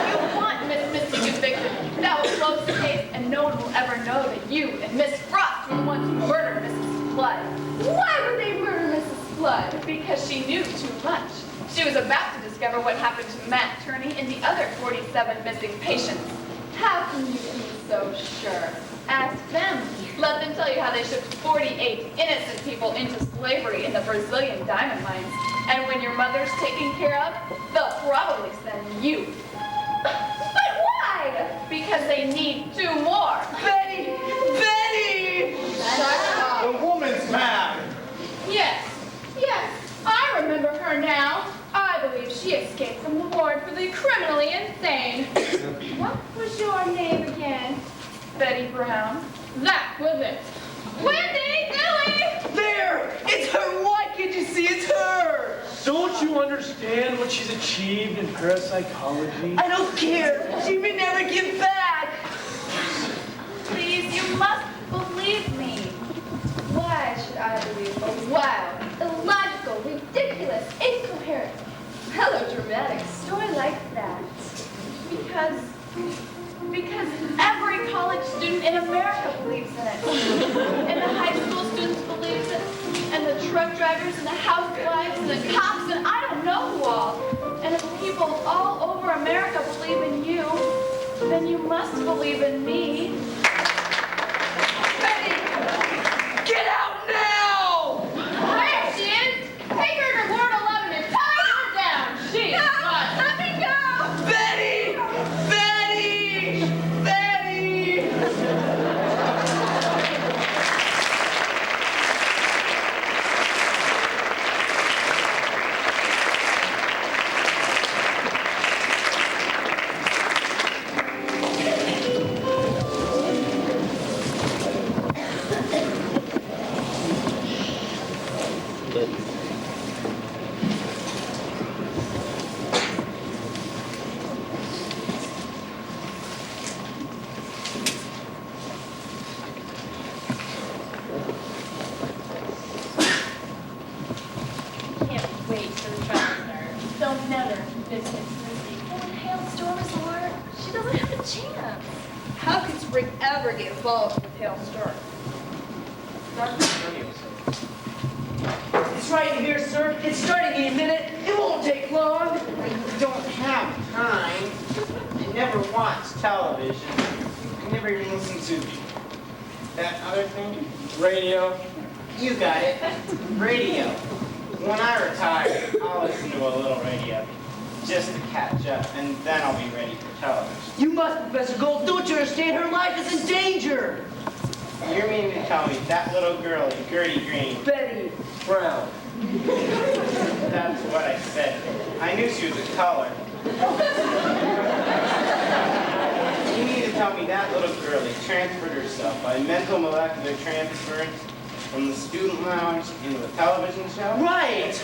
[SPEAKER 10] You want Miss Misty convicted. That will close the case, and no one will ever know that you and Miss Frost were the ones who murdered Mrs. Flood.
[SPEAKER 4] Why would they murder Mrs. Flood?
[SPEAKER 10] Because she knew too much. She was about to discover what happened to Matt Turney and the other 47 missing patients.
[SPEAKER 4] How can you be so sure?
[SPEAKER 10] Ask them. Let them tell you how they shipped 48 innocent people into slavery in the Brazilian diamond mines. And when your mother's taken care of, they'll probably send you. But why? Because they need 2 more.
[SPEAKER 2] Betty! Betty!
[SPEAKER 10] Shut up.
[SPEAKER 9] The woman's mad.
[SPEAKER 1] Yes, I remember her now. I believe she escaped from the ward for the criminally insane. What was your name again?
[SPEAKER 10] Betty Brown.
[SPEAKER 1] That was it. Wendy, Billy!
[SPEAKER 2] There! It's her! Why can't you see it's her?
[SPEAKER 6] Don't you understand what she's achieved in parapsychology?
[SPEAKER 2] I don't care. She may never get back.
[SPEAKER 10] Please, you must believe me.
[SPEAKER 4] Why should I believe a wild, illogical, ridiculous, incoherent, melodramatic story like that?
[SPEAKER 10] Because every college student in America believes in it. And the high school students believe it. And the truck drivers and the housewives and the cops and I don't know who all. And if people all over America believe in you, then you must believe in me.
[SPEAKER 2] Betty! Get out now!
[SPEAKER 1] There she is! Take her to Ward 11 and tie her down! She's fun!
[SPEAKER 10] Let me go!
[SPEAKER 2] Betty! Betty! Betty!
[SPEAKER 10] Can't wait for the trial to start. They'll never visit Missy. And when Hailstorm is alert, she doesn't have a chance.
[SPEAKER 5] How could Spring ever get involved with Hailstorm?
[SPEAKER 2] It's right here, sir. It's starting in a minute. It won't take long.
[SPEAKER 11] I don't have time. I never watch television. I never even listen to that other thing.
[SPEAKER 6] Radio.
[SPEAKER 11] You got it. Radio. When I retire, I'll listen to a little radio just to catch up, and then I'll be ready for television.
[SPEAKER 2] You must, Professor Gold. Don't you understand? Her life is in danger.
[SPEAKER 11] You mean to tell me that little girl in Gertie Green?
[SPEAKER 2] Betty Brown.
[SPEAKER 11] That's what I said. I knew she was a color. You mean to tell me that little girlie transferred herself by mental molecular transference from the student lounge into the television show?
[SPEAKER 2] Right.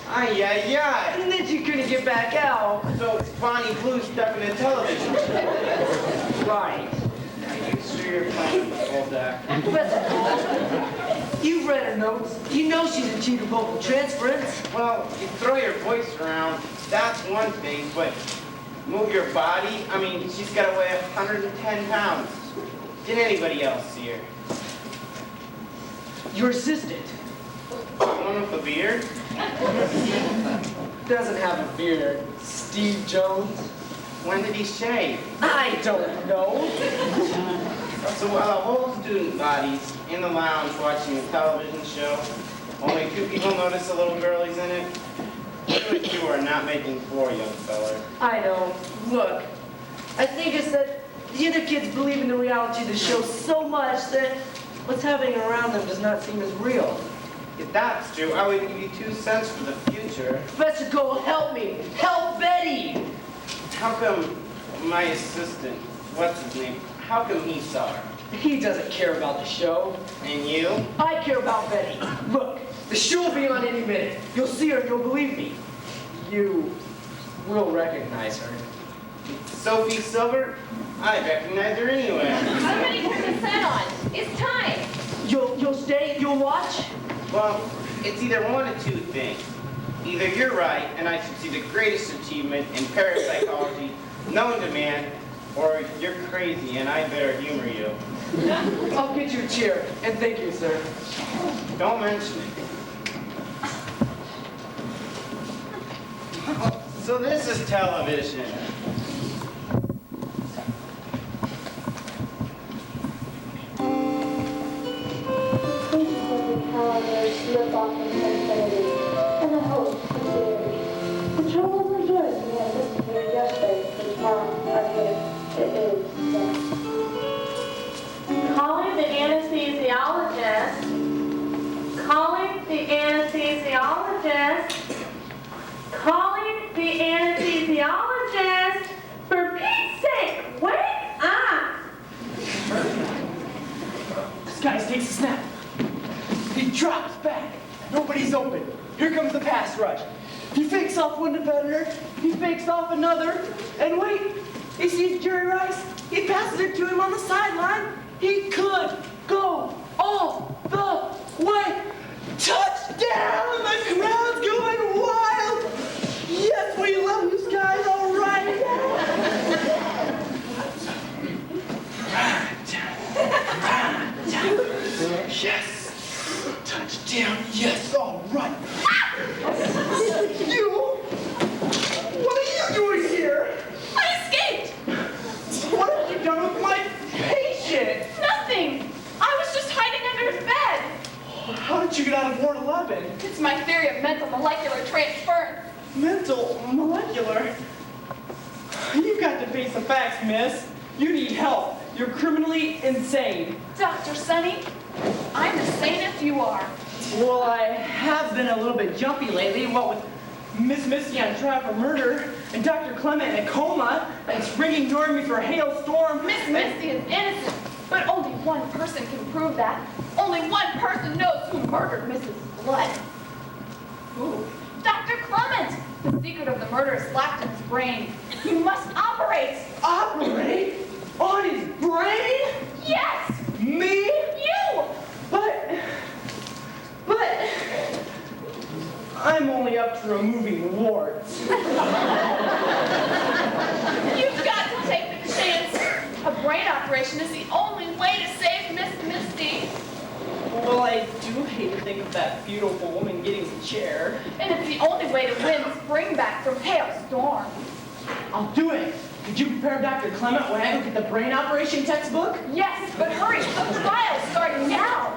[SPEAKER 11] Ay, ay, ay.
[SPEAKER 2] And then she couldn't get back out.
[SPEAKER 11] So it's Bonnie Blue stuck in a television show.
[SPEAKER 2] Right.
[SPEAKER 11] Are you sure you're playing football, Doc?
[SPEAKER 2] Professor Gold, you've read her notes. You know she's achieved a vocal transference.
[SPEAKER 11] Well, you throw your voice around, that's one thing, but move your body? I mean, she's got to weigh 110 pounds. Did anybody else see her?
[SPEAKER 2] Your assistant
[SPEAKER 11] The one with the beard?
[SPEAKER 2] doesn't have a beard. Steve Jones.
[SPEAKER 11] When did he shave?
[SPEAKER 2] I don't know.
[SPEAKER 11] So while the whole student body's in the lounge watching the television show, only 2 people notice the little girlie's in it. You and you are not making 4, young feller.
[SPEAKER 2] I know. Look, I think it's that the other kids believe in the reality of the show so much that
[SPEAKER 13] What's happening around them does not seem as real.
[SPEAKER 11] If that's true, I would give you 2 cents for the future.
[SPEAKER 2] Professor Cole, help me! Help Betty!
[SPEAKER 11] How come my assistant, what's his name, how come he saw her?
[SPEAKER 2] He doesn't care about the show.
[SPEAKER 11] And you?
[SPEAKER 2] I care about Betty. Look, the show will be on any minute. You'll see her and you'll believe me. You will recognize her.
[SPEAKER 11] Sophie Silver? I recognize her anywhere.
[SPEAKER 10] How many turn the sun on? It's time.
[SPEAKER 2] You'll stay? You'll watch?
[SPEAKER 11] Well, it's either one of 2 things. Either you're right, and I should see the greatest achievement in parapsychology known to man, or you're crazy, and I better humor you.
[SPEAKER 2] I'll get you a chair, and thank you, sir.
[SPEAKER 11] Don't mention it. So this is television.
[SPEAKER 7] Calendars slip off into infinity, and the hope appears. The troubles and joys we anticipated yesterday for tomorrow are here. It is so. Calling the anesthesiologist. Calling the anesthesiologist. Calling the anesthesiologist. For Pete's sake, wake up!
[SPEAKER 2] This guy takes a snap. He drops back. Nobody's open. Here comes the pass rush. He fakes off one defender. He fakes off another. And wait, he sees Jerry Rice. He passes it to him on the sideline. He could go all the way. Touchdown! The crowd's going wild. Yes, we love you guys. All right. Yes. Touchdown, yes, all right. You? What are you doing here?
[SPEAKER 10] I escaped.
[SPEAKER 2] What have you done with my patient?
[SPEAKER 10] Nothing. I was just hiding under his bed.
[SPEAKER 2] How did you get out of Ward 11?
[SPEAKER 10] It's my theory of mental molecular transference.
[SPEAKER 2] Mental molecular? You've got to face the facts, miss. You need help. You're criminally insane.
[SPEAKER 10] Dr. Sonny, I'm the sanest you are.
[SPEAKER 2] Well, I have been a little bit jumpy lately, what with Miss Misty on trial for murder, and Dr. Clement in a coma, and Spring ignoring me for a hailstorm.
[SPEAKER 10] Miss Misty is innocent, but only one person can prove that. Only one person knows who murdered Mrs. Blood. Who? Dr. Clement. The secret of the murder is locked in his brain. You must operate.
[SPEAKER 2] Operate? On his brain?
[SPEAKER 10] Yes!
[SPEAKER 2] Me?
[SPEAKER 10] You!
[SPEAKER 2] But, I'm only up to removing warts.
[SPEAKER 10] You've got to take the chance. A brain operation is the only way to save Miss Misty.
[SPEAKER 2] Well, I do hate to think of that beautiful woman getting the chair.
[SPEAKER 10] And it's the only way to win Spring back from Hailstorm.
[SPEAKER 2] I'll do it. Did you prepare Dr. Clement when I look at the brain operation textbook?
[SPEAKER 10] Yes, but hurry. The trial's starting now.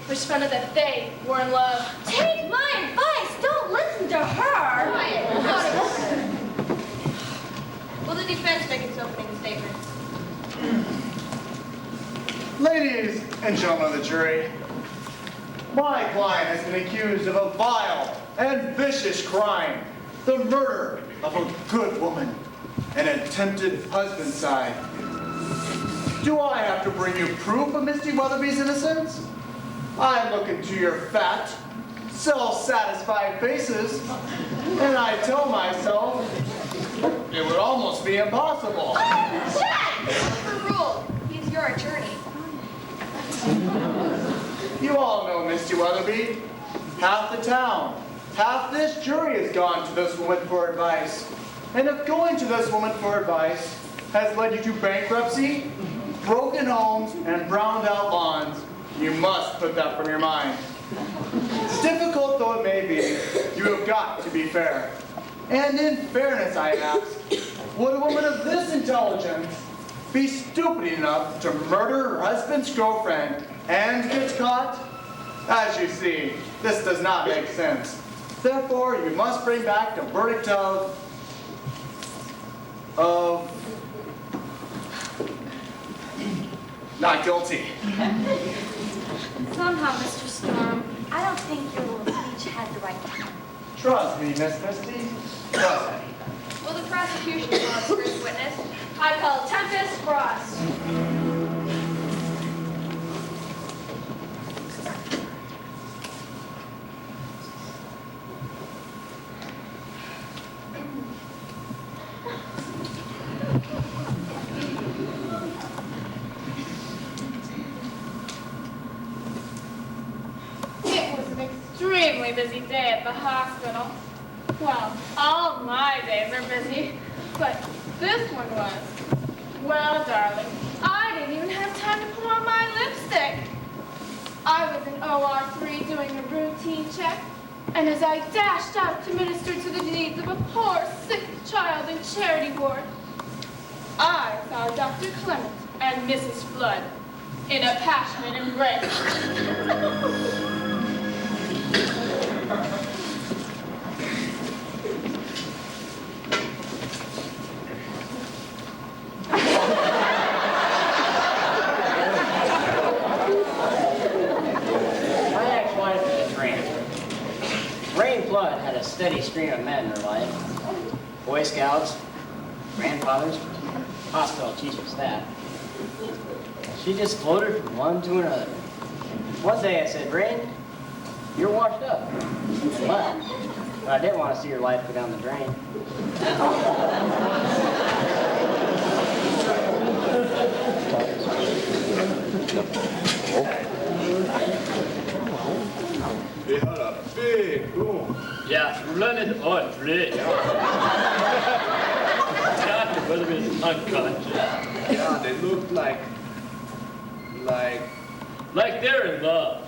[SPEAKER 1] Which found out that they were in love.
[SPEAKER 3] Take my advice. Don't listen to her.
[SPEAKER 12] Will the defense make its opening statement?
[SPEAKER 9] Ladies and gentlemen of the jury, my client has been accused of a vile and vicious crime, the murder of a good woman and attempted husbandicide. Do I have to bring you proof of Misty Weatherby's innocence? I look into your fat, self-satisfied faces, and I tell myself, It would almost be impossible.
[SPEAKER 5] Overruled. He's your attorney.
[SPEAKER 9] You all know Misty Weatherby. Half the town, half this jury has gone to this woman for advice. And if going to this woman for advice has led you to bankruptcy, broken homes, and browned out lawns, you must put that from your mind. Difficult though it may be, you have got to be fair. And in fairness, I ask, would a woman of this intelligence be stupid enough to murder her husband's girlfriend and get caught? As you see, this does not make sense. Therefore, you must bring back the verdict of not guilty.
[SPEAKER 3] Somehow, Mr. Storm, I don't think your little speech had the right tone.
[SPEAKER 9] Trust me, Miss Misty. Trust me.
[SPEAKER 5] Will the prosecution call its first witness? I call Tempest Frost.
[SPEAKER 1] It was an extremely busy day at the hospital. Well, all my days are busy, but this one was. Well, darling, I didn't even have time to put on my lipstick. I was in OR3 doing a routine check, and as I dashed out to minister to the needs of a poor, sick child in charity ward, I saw Dr. Clement and Mrs. Flood in a passionate embrace.
[SPEAKER 13] My ex-wife was a transfer. Rain Flood had a steady stream of men in her life. Boy Scouts, grandfathers, hospital chiefs of staff. She just floated from one to another. One day I said, Rain, you're washed up. But I didn't want to see your life go down the drain.
[SPEAKER 6] They had a big room.
[SPEAKER 14] Ja, splendid ordentligt. Dr. Weatherby is unconscious.
[SPEAKER 6] Yeah, they looked like
[SPEAKER 14] Like they're in love.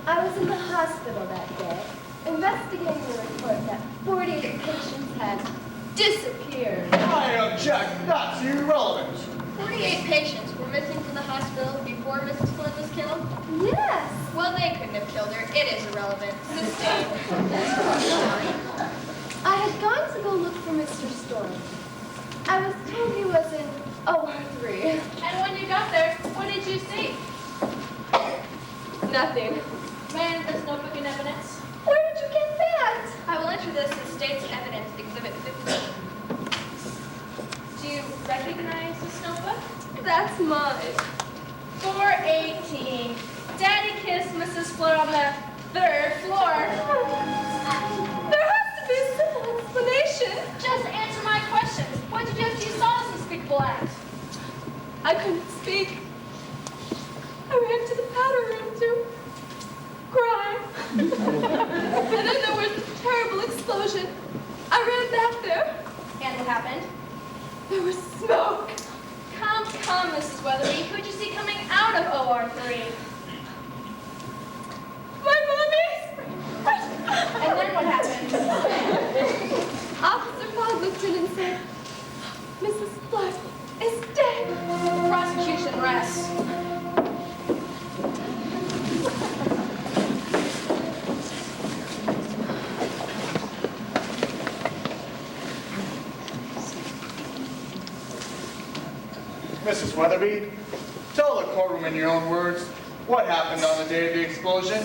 [SPEAKER 4] I was in the hospital that day, investigating a report that 48 patients had disappeared.
[SPEAKER 9] I object. That's irrelevant.
[SPEAKER 5] 48 patients were missing from the hospital before Mrs. Flynn was killed?
[SPEAKER 4] Yes.
[SPEAKER 5] Well, they couldn't have killed her. It is irrelevant. Sustained.
[SPEAKER 4] I had gone to go look for Mr. Storm. I was told he was in OR3.
[SPEAKER 10] And when you got there, what did you see?
[SPEAKER 4] Nothing.
[SPEAKER 10] Man, this notebook and evidence.
[SPEAKER 4] Where did you get that?
[SPEAKER 5] I will enter this as State's Evidence Exhibit 15. Do you recognize this notebook?
[SPEAKER 4] That's mine.
[SPEAKER 10] 418. Daddy kissed Mrs. Flood on the 3rd floor.
[SPEAKER 4] There has to be a simple explanation.
[SPEAKER 10] Just answer my questions. What did you do if you saw this unspeakable act?
[SPEAKER 4] I couldn't speak. I ran to the powder room to cry. And then there was a terrible explosion. I ran back there.
[SPEAKER 10] And what happened?
[SPEAKER 4] There was smoke.
[SPEAKER 10] Come, Mrs. Weatherby. Who'd you see coming out of OR3?
[SPEAKER 4] My mommy!
[SPEAKER 10] And then what happened?
[SPEAKER 4] Officer Fogg looked in and said, Mrs. Flood is dead.
[SPEAKER 10] The prosecution rests.
[SPEAKER 9] Mrs. Weatherby, tell the courtroom in your own words what happened on the day of the explosion.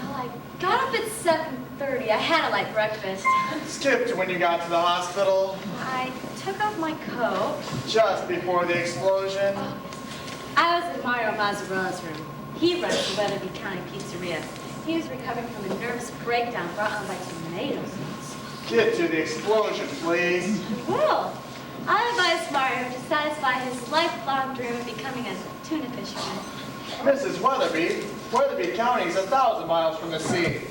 [SPEAKER 4] Well, I
[SPEAKER 3] Got up at 7:30. I had a light breakfast.
[SPEAKER 9] Skipped when you got to the hospital.
[SPEAKER 3] I took off my coat.
[SPEAKER 9] Just before the explosion.
[SPEAKER 3] I was in Mario Mazzarella's room. He runs the Weatherby County Pizzeria. He was recovering from a nervous breakdown brought on by tornadoes.
[SPEAKER 9] Get to the explosion, please.
[SPEAKER 3] Well, I advised Mario to satisfy his lifelong dream of becoming a tuna fisherman.
[SPEAKER 9] Mrs. Weatherby County is 1,000 miles from the sea.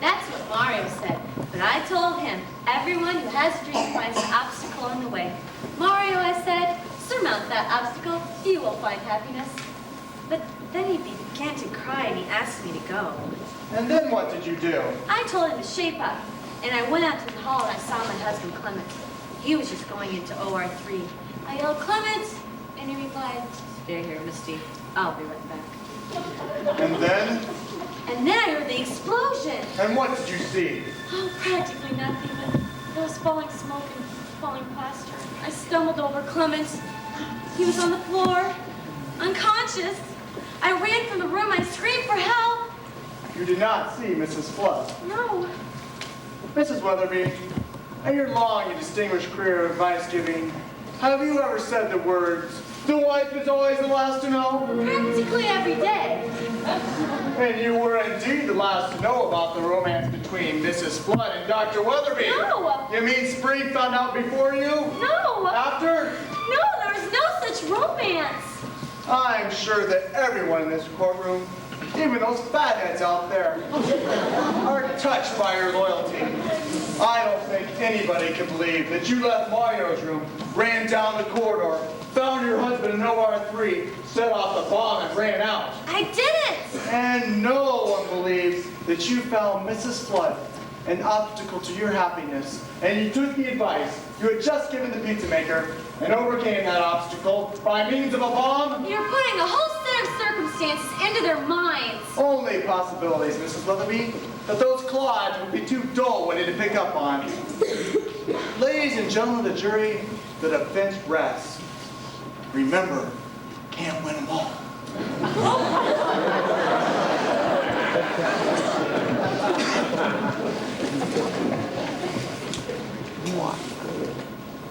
[SPEAKER 3] That's what Mario said. But I told him, everyone who has a dream finds an obstacle in the way. Mario, I said, surmount that obstacle, you will find happiness. But then he began to cry and he asked me to go.
[SPEAKER 9] And then what did you do?
[SPEAKER 3] I told him to shape up. And I went out to the hall and I saw my husband, Clement. He was just going into OR3. I yelled, Clement! And he replied, stay here, Misty. I'll be right back.
[SPEAKER 9] And then?
[SPEAKER 3] And then I heard the explosion.
[SPEAKER 9] And what did you see?
[SPEAKER 3] Oh, practically nothing, but there was falling smoke and falling plaster. I stumbled over Clement. He was on the floor, unconscious. I ran from the room. I screamed for help.
[SPEAKER 9] You did not see Mrs. Flood.
[SPEAKER 3] No.
[SPEAKER 9] Mrs. Weatherby, in your long and distinguished career of advice-giving, have you ever said the words, "The wife is always the last to know"?
[SPEAKER 3] Practically every day.
[SPEAKER 9] And you were indeed the last to know about the romance between Mrs. Flood and Dr. Weatherby.
[SPEAKER 3] No.
[SPEAKER 9] You mean Spring found out before you?
[SPEAKER 3] No.
[SPEAKER 9] After?
[SPEAKER 3] No, there was no such romance.
[SPEAKER 9] I'm sure that everyone in this courtroom, even those fatheads out there, are touched by your loyalty. I don't think anybody can believe that you left Mario's room, ran down the corridor, found your husband in OR3, set off the bomb and ran out.
[SPEAKER 3] I didn't.
[SPEAKER 9] And no one believes that you found Mrs. Flood an obstacle to your happiness, and you took the advice you had just given the pizza maker and overcame that obstacle by means of a bomb?
[SPEAKER 3] You're putting a whole set of circumstances into their minds.
[SPEAKER 9] Only possibilities, Mrs. Weatherby, that those clods would be too dull witty to pick up on. Ladies and gentlemen of the jury, the defense rests. Remember, can't win them all.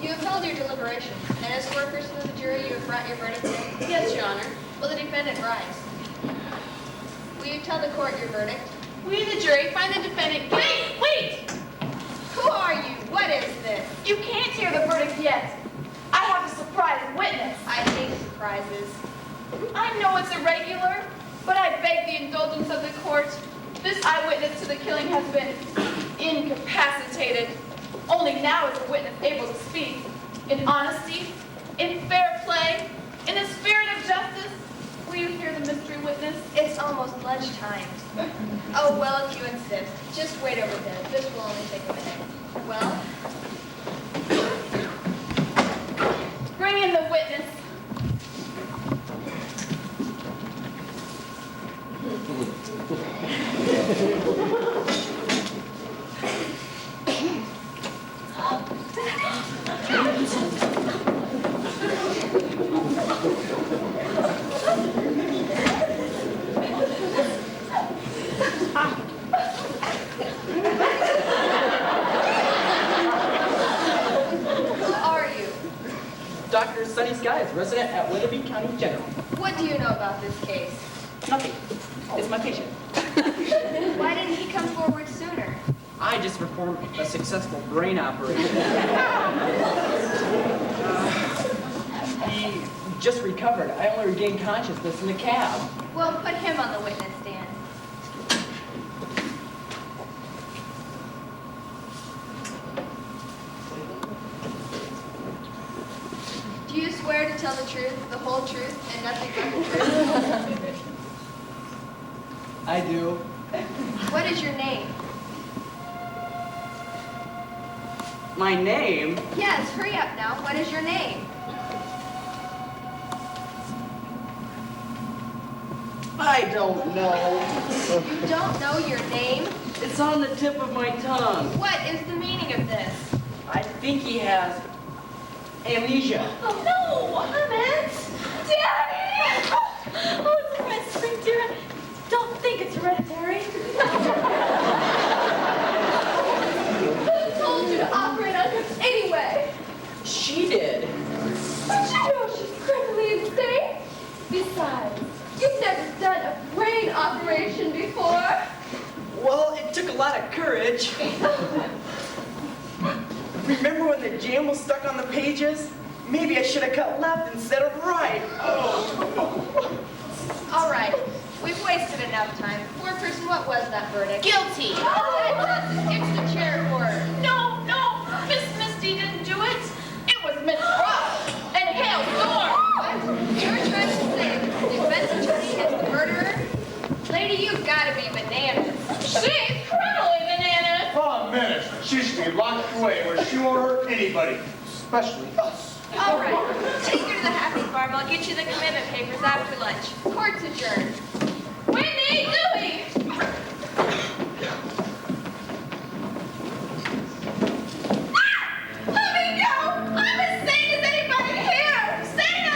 [SPEAKER 10] You have held your deliberation, and as foreperson of the jury, you have brought your verdict in. Yes, Your Honor. Will the defendant rise? Will you tell the court your verdict?
[SPEAKER 1] We, the jury, find the defendant guilty. Wait!
[SPEAKER 10] Who are you? What is this?
[SPEAKER 5] You can't hear the verdict yet. I have a surprise witness.
[SPEAKER 10] I hate surprises.
[SPEAKER 5] I know it's irregular, but I beg the indulgence of the court. This eyewitness to the killing has been incapacitated. Only now is the witness able to speak. In honesty, in fair play, in the spirit of justice, will you hear the mystery witness?
[SPEAKER 10] It's almost lunchtime. Oh, well, if you insist. Just wait over there. This will only take a minute. Well?
[SPEAKER 5] Bring in the witness.
[SPEAKER 2] Dr. Sunny Skies, resident at Weatherby County General.
[SPEAKER 10] What do you know about this case?
[SPEAKER 2] Nothing. It's my patient.
[SPEAKER 10] Why didn't he come forward sooner?
[SPEAKER 2] I just performed a successful brain operation. He just recovered. I only regained consciousness in the cab.
[SPEAKER 10] Well, put him on the witness stand. Do you swear to tell the truth, the whole truth, and nothing but the truth?
[SPEAKER 2] I do.
[SPEAKER 10] What is your name?
[SPEAKER 2] My name?
[SPEAKER 10] Yes, hurry up now. What is your name?
[SPEAKER 2] I don't know.
[SPEAKER 10] You don't know your name?
[SPEAKER 2] It's on the tip of my tongue.
[SPEAKER 10] What is the meaning of this?
[SPEAKER 2] I think he has amnesia.
[SPEAKER 3] Oh, no, Clement! Daddy! Oh, it's my spring dear. Don't think it's hereditary.
[SPEAKER 4] You've never done a brain operation before.
[SPEAKER 2] Well, it took a lot of courage. Remember when the jam was stuck on the pages? Maybe I should have cut left instead of right.
[SPEAKER 5] All right, we've wasted enough time. Foreperson, what was that verdict?
[SPEAKER 10] Guilty.
[SPEAKER 5] It's the chair for.
[SPEAKER 10] No, Miss Misty didn't do it. It was Miss Ross and Hale Storm.
[SPEAKER 4] You're trying to say that the defense attorney is the murderer? Lady, you've got to be bananas.
[SPEAKER 10] She's probably bananas.
[SPEAKER 9] Oh, Minister, she should be locked away where she won't hurt anybody, especially us.
[SPEAKER 4] All right, take her to the happy farm. I'll get you the commitment papers after lunch. Court's adjourned.
[SPEAKER 10] Wendy, Dewey.
[SPEAKER 4] Let me go! I'm as sane as anybody here! Saner!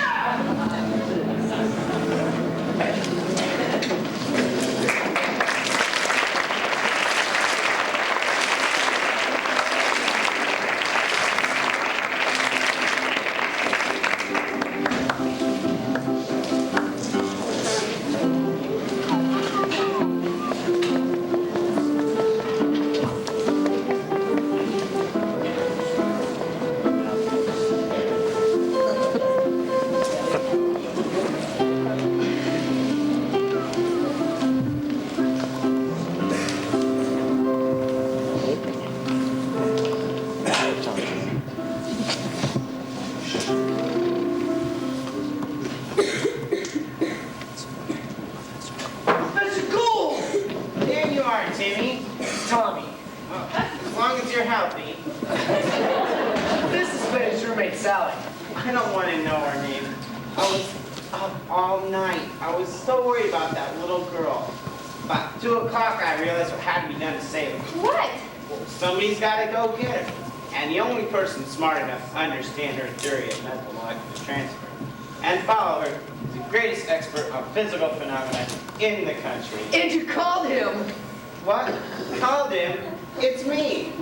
[SPEAKER 2] Mr. Gould!
[SPEAKER 11] There you are, Timmy.
[SPEAKER 2] Tommy.
[SPEAKER 11] Well, as long as you're healthy.
[SPEAKER 2] This is Betty's roommate, Sally.
[SPEAKER 11] I don't want to know her name. I was up all night. I was so worried about that little girl. About 2 o'clock, I realized what had to be done to save her.
[SPEAKER 4] What?
[SPEAKER 11] Well, somebody's got to go get her. And the only person smart enough to understand her theory of mental molecular transfer and follow her is the greatest expert on physical phenomena in the country.
[SPEAKER 2] And you called him.
[SPEAKER 11] What? Called him? It's me.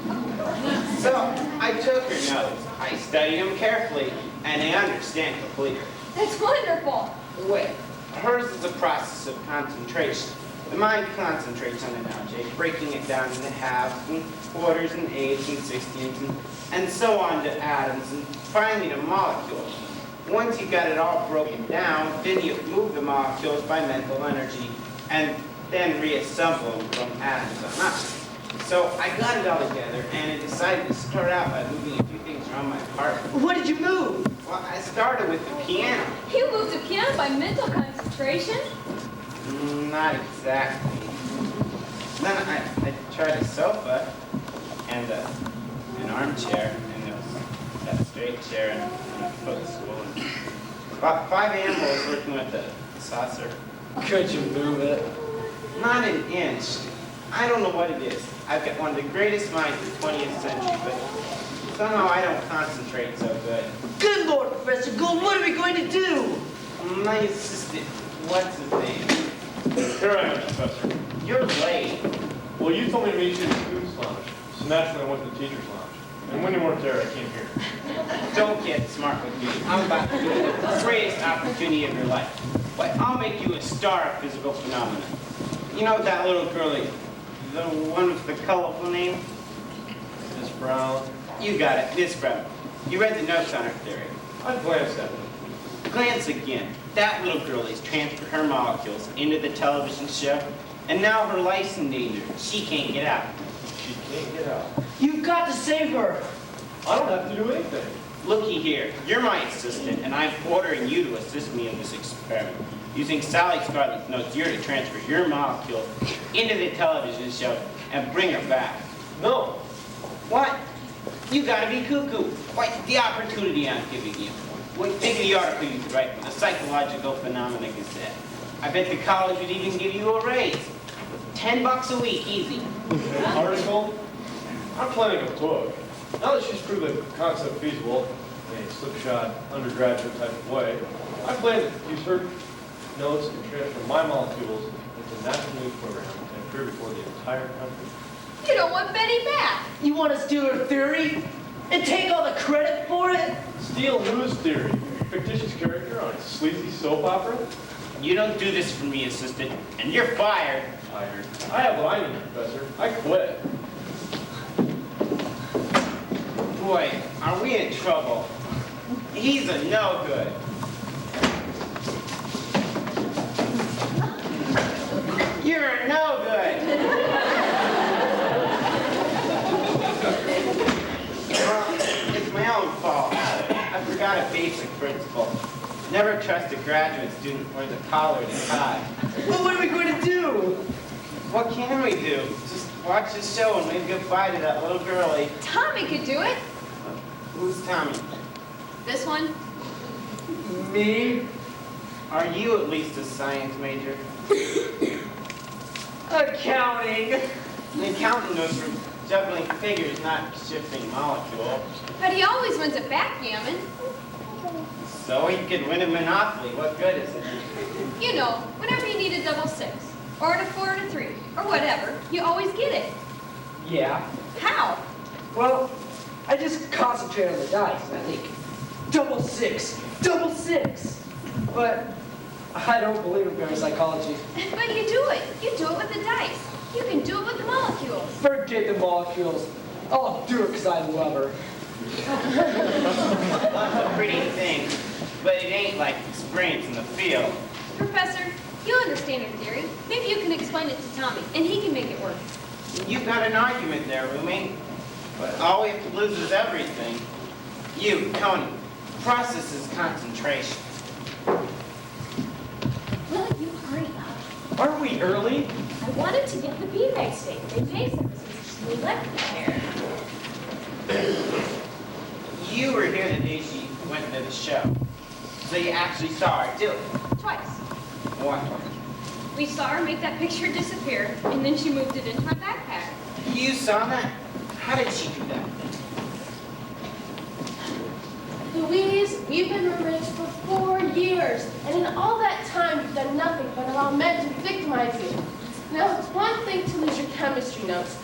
[SPEAKER 11] So, I took her notes. I studied them carefully, and they understand completely.
[SPEAKER 4] That's wonderful.
[SPEAKER 11] Wait, hers is a process of concentration. The mind concentrates on an object, breaking it down into halves and quarters and eighths and sixteenths and so on to atoms and finally to molecules. Once you got it all broken down, then you move the molecules by mental energy and then reassemble them from atoms on up. So I got it all together and I decided to start out by moving a few things around my apartment.
[SPEAKER 2] What did you move?
[SPEAKER 11] Well, I started with the piano.
[SPEAKER 4] You moved a piano by mental concentration?
[SPEAKER 11] Not exactly. Then I tried a sofa and an armchair and there was that straight chair and a footstool and about 5 animals working with the saucer.
[SPEAKER 2] Could you move it?
[SPEAKER 11] Not an inch. I don't know what it is. I've got one of the greatest minds of the 20th century, but somehow I don't concentrate so good.
[SPEAKER 2] Good Lord, Professor Gould, what are we going to do?
[SPEAKER 11] My assistant, what's his name?
[SPEAKER 6] Here I am, Professor.
[SPEAKER 11] You're late.
[SPEAKER 6] Well, you told me to meet you in the student's lounge, so naturally I went to the teacher's lounge. And when you weren't there, I came here.
[SPEAKER 11] Don't get smart with me. I'm about to give you the greatest opportunity of your life. Why, I'll make you a star of physical phenomena. You know that little girlie, the one with the colorful name?
[SPEAKER 6] Miss Brown.
[SPEAKER 11] You got it, Miss Brown. You read the notes on her theory.
[SPEAKER 6] I glanced at them.
[SPEAKER 11] Glance again. That little girlie's transferred her molecules into the television show, and now her life's in danger. She can't get out.
[SPEAKER 6] She can't get out.
[SPEAKER 2] You've got to save her.
[SPEAKER 6] I don't have to do anything.
[SPEAKER 11] Looky here, you're my assistant, and I'm ordering you to assist me in this experiment. Using Sally Scarlett's notes, you're to transfer your molecule into the television show and bring her back.
[SPEAKER 6] No.
[SPEAKER 11] What? You gotta be cuckoo. Why, the opportunity I'm giving you. Well, think of the article you could write for the Psychological Phenomena Gazette. I bet the college would even give you a raise. $10 a week, easy.
[SPEAKER 6] Article? I'm planning a book. Now that she's proved the concept feasible in a slipshod undergraduate type of way, I plan to use her notes and transfer my molecules into the national news program and appear before the entire country.
[SPEAKER 4] You don't want Betty back.
[SPEAKER 2] You want to steal her theory? And take all the credit for it?
[SPEAKER 6] Steal news theory, fictitious character on a sleazy soap opera?
[SPEAKER 11] You don't do this for me, assistant, and you're fired.
[SPEAKER 6] Fired. I have what I need, Professor. I quit.
[SPEAKER 11] Boy, are we in trouble. He's a no-good. You're a no-good. Well, it's my own fault. I forgot a basic principle. Never trust a graduate student who wears a collar and a tie.
[SPEAKER 2] Well, what are we going to do?
[SPEAKER 11] What can we do? Just watch the show and wave goodbye to that little girlie.
[SPEAKER 4] Tommy could do it.
[SPEAKER 11] Who's Tommy?
[SPEAKER 4] This one?
[SPEAKER 2] Me?
[SPEAKER 11] Are you at least a science major?
[SPEAKER 2] Accounting.
[SPEAKER 11] An accountant knows from juggling figures, not shifting molecules.
[SPEAKER 4] But he always wins at backgammon.
[SPEAKER 11] So he could win a Monopoly. What good is it?
[SPEAKER 4] You know, whenever you need a double six, or a 4 and a 3, or whatever, you always get it.
[SPEAKER 2] Yeah.
[SPEAKER 4] How?
[SPEAKER 2] Well, I just concentrate on the dice and I think, double six. But I don't believe in parapsychology.
[SPEAKER 4] But you do it. You do it with the dice. You can do it with the molecules.
[SPEAKER 2] Forget the molecules. I'll do it because I love her.
[SPEAKER 11] Love's a pretty thing, but it ain't like experience in the field.
[SPEAKER 4] Professor, you understand your theory. Maybe you can explain it to Tommy, and he can make it work.
[SPEAKER 11] You've got an argument there, roommate. But all we have to lose is everything. You, Tony, process is concentration.
[SPEAKER 3] Will you hurry up?
[SPEAKER 2] Aren't we early?
[SPEAKER 3] I wanted to get the beanbag steak. They Jason we left it there.
[SPEAKER 11] You were here the day she went to the show. So you actually saw her do it.
[SPEAKER 4] Twice.
[SPEAKER 11] What?
[SPEAKER 4] We saw her make that picture disappear, and then she moved it into my backpack.
[SPEAKER 11] You saw that? How did she do that?
[SPEAKER 10] Louise, we've been roommates for 4 years, and in all that time, you've done nothing but allow men to victimize you. Now, it's one thing to lose your chemistry notes,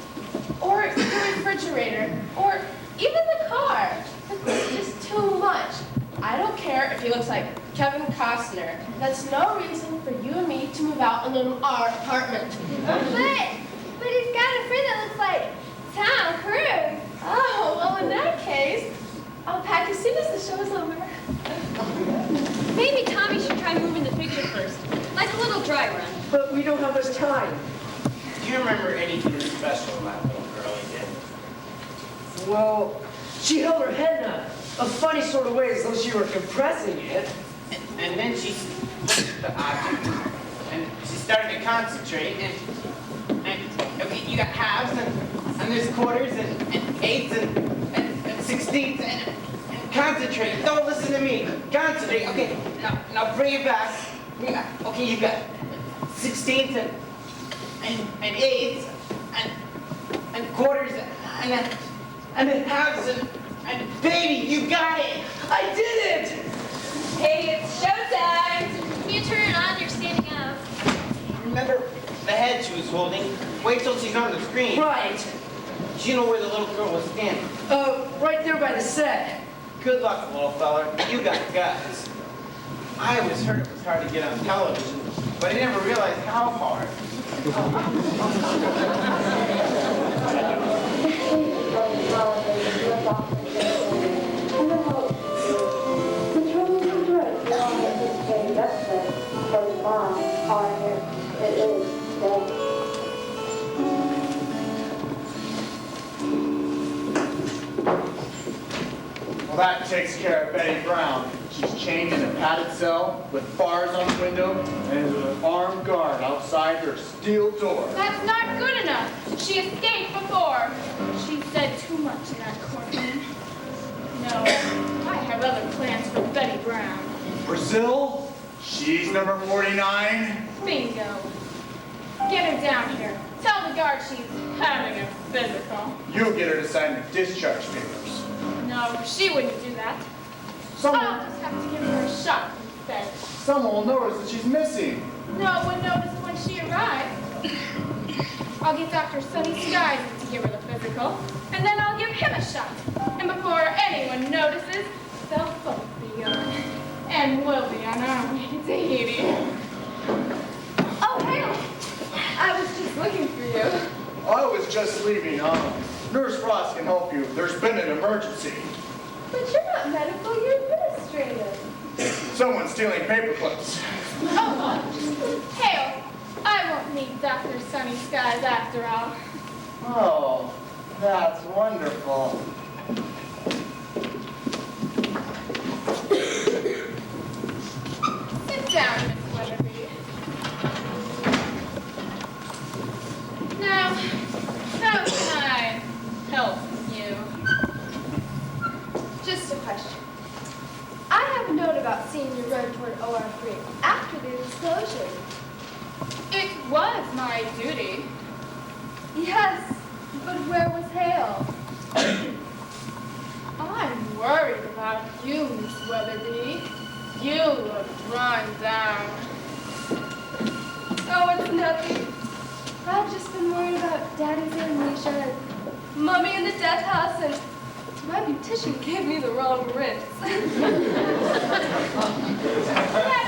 [SPEAKER 10] or your refrigerator, or even the car. But this is just too much. I don't care if he looks like Kevin Costner. That's no reason for you and me to move out and live in our apartment.
[SPEAKER 12] But he's got a friend that looks like Tom Cruise.
[SPEAKER 10] Oh, well, in that case, I'll pack as soon as the show's over.
[SPEAKER 4] Maybe Tommy should try moving the picture first, like a little dry run.
[SPEAKER 2] But we don't have much time.
[SPEAKER 11] Do you remember anything special that little girl did?
[SPEAKER 2] Well, she held her head in a funny sort of way as though she were compressing it.
[SPEAKER 11] And then she looked at the object, and she started to concentrate, and okay, you got halves, and there's quarters, and eighths, and sixteenths, and concentrate. Don't listen to me. Concentrate. Okay, now bring it back. Okay, you got sixteenths, and eighths, and quarters, and then halves, and baby, you got it.
[SPEAKER 2] I did it!
[SPEAKER 4] Hey, it's showtime! You turn on, you're standing up.
[SPEAKER 11] Remember the head she was holding? Wait till she's on the screen.
[SPEAKER 2] Right.
[SPEAKER 11] You know where the little girl was standing.
[SPEAKER 2] Right there by the set.
[SPEAKER 11] Good luck, little fella. You got guts. I always heard it was hard to get on television, but I never realized how hard.
[SPEAKER 8] Well, that takes care of Betty Brown. She's chained in a padded cell with bars on the window and an armed guard outside her steel door.
[SPEAKER 1] That's not good enough. She escaped before. She said too much in that courtroom. No, I have other plans for Betty Brown.
[SPEAKER 8] Brazil, she's number 49.
[SPEAKER 1] Bingo. Get her down here. Tell the guard she's having a physical.
[SPEAKER 8] You'll get her to sign the discharge papers.
[SPEAKER 1] No, she wouldn't do that. I'll just have to give her a shot instead.
[SPEAKER 8] Someone will notice that she's missing.
[SPEAKER 1] No one noticed when she arrived. I'll get Dr. Sunny Skies to give her the physical, and then I'll give him a shot. And before anyone notices, they'll both be gone. And we'll be on our way to Tahiti.
[SPEAKER 4] Oh, Hale! I was just looking for you.
[SPEAKER 8] I was just leaving. Nurse Ross can help you. There's been an emergency.
[SPEAKER 4] But you're not medical, you're administrative.
[SPEAKER 8] Someone's stealing paper clips.
[SPEAKER 1] Oh, Hale, I won't need Dr. Sunny Skies after all.
[SPEAKER 8] Oh, that's wonderful.
[SPEAKER 1] Sit down, Miss Weatherby. Now, how can I help you?
[SPEAKER 4] Just a question. I have a note about seeing you run toward OR3 after the explosion.
[SPEAKER 1] It was my duty.
[SPEAKER 4] Yes, but where was Hale?
[SPEAKER 1] I'm worried about you, Miss Weatherby. You look run down.
[SPEAKER 4] Oh, it's nothing. I've just been worried about Daddy's amnesia and Mommy in the death house, and my beautician gave me the wrong rinse.
[SPEAKER 1] Let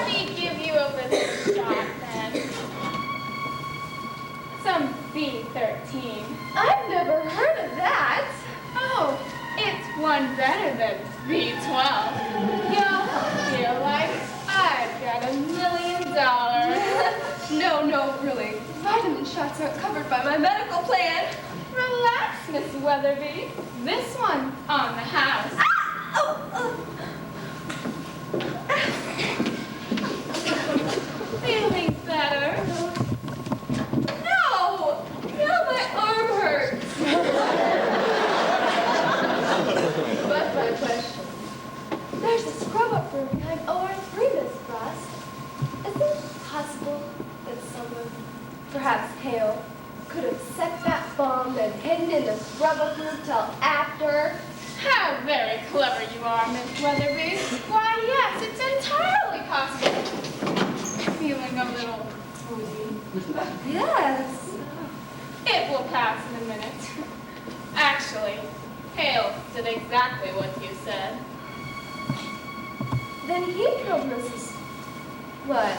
[SPEAKER 1] me give you a little shot then. Some B13.
[SPEAKER 4] I've never heard of that.
[SPEAKER 1] Oh, it's one better than B12. You'll feel like I've got $1 million.
[SPEAKER 4] No, really. Vitamin shots aren't covered by my medical plan.
[SPEAKER 1] Relax, Miss Weatherby. This one's on the house. Feeling better?
[SPEAKER 4] No! Now my arm hurts. But my question. There's a scrub-up room behind OR3, Miss Frost. Is it possible that someone, perhaps Hale, could have set that bomb and hidden in the scrub-up room till after?
[SPEAKER 1] How very clever you are, Miss Weatherby. Why, yes, it's entirely possible. Feeling a little woozy.
[SPEAKER 4] Yes.
[SPEAKER 1] It will pass in a minute. Actually, Hale did exactly what you said.
[SPEAKER 4] Then he killed Mrs. What?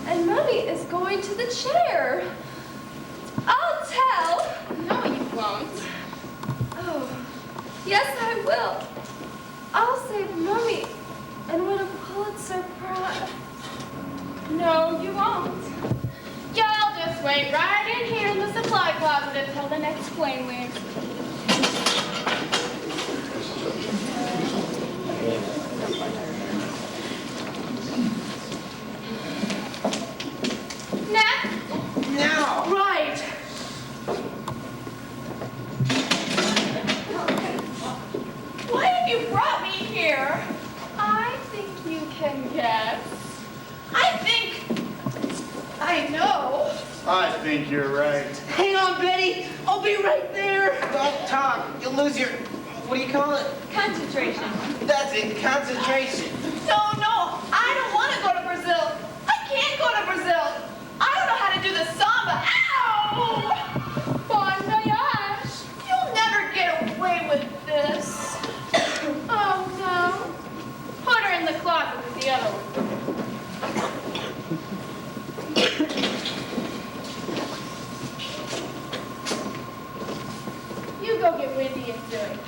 [SPEAKER 4] And Mommy is going to the chair. I'll tell.
[SPEAKER 1] No, you won't.
[SPEAKER 4] Oh, yes, I will. I'll save Mommy and win a Pulitzer Prize.
[SPEAKER 1] No, you won't. Y'all just wait right in here in the supply closet until the next plane leaves. Next.
[SPEAKER 2] Now!
[SPEAKER 1] Right. Why have you brought me here? I think you can guess. I know.
[SPEAKER 8] I think you're right.
[SPEAKER 2] Hang on, Betty. I'll be right there. Don't talk. You'll lose your, what do you call it?
[SPEAKER 3] Concentration.
[SPEAKER 2] That's it, concentration.
[SPEAKER 10] No, I don't want to go to Brazil. I can't go to Brazil. I don't know how to do the samba. Ow!
[SPEAKER 1] Bon voyage.
[SPEAKER 10] You'll never get away with this.
[SPEAKER 1] Oh, no. Put her in the closet with the other one. You go get Wendy and Zoe,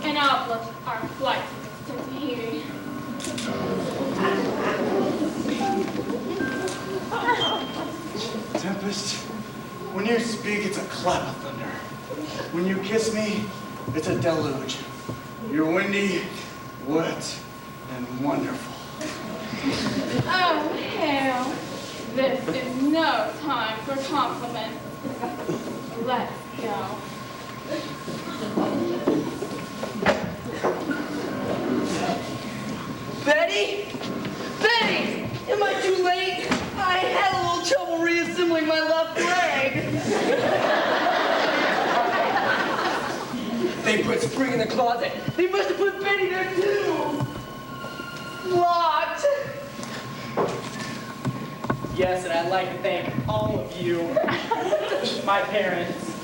[SPEAKER 1] and I'll book our flight to Tahiti.
[SPEAKER 8] Tempest, when you speak, it's a clap of thunder. When you kiss me, it's a deluge. You're windy, wet, and wonderful.
[SPEAKER 1] Oh, hell. This is no time for compliments. Let's go.
[SPEAKER 2] Betty? Betty! Am I too late? I had a little trouble reassembling my left leg. They put Spring in the closet. They must have put Betty there too. Locked.
[SPEAKER 15] Yes, and I'd like to thank all of you, my parents,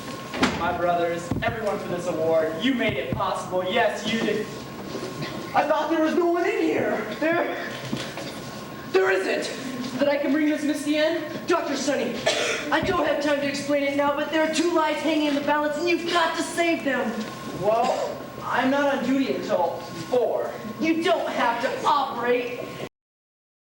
[SPEAKER 15] my brothers, everyone for this award. You made it possible. Yes, you did.
[SPEAKER 2] I thought there was no one in here. There isn't. so that I can bring Miss Misty in?
[SPEAKER 16] Dr. Sonny, I don't have time to explain it now, but there are 2 lives hanging in the balance, and you've got to save them.
[SPEAKER 2] Well, I'm not on duty until 4.
[SPEAKER 16] You don't have to operate.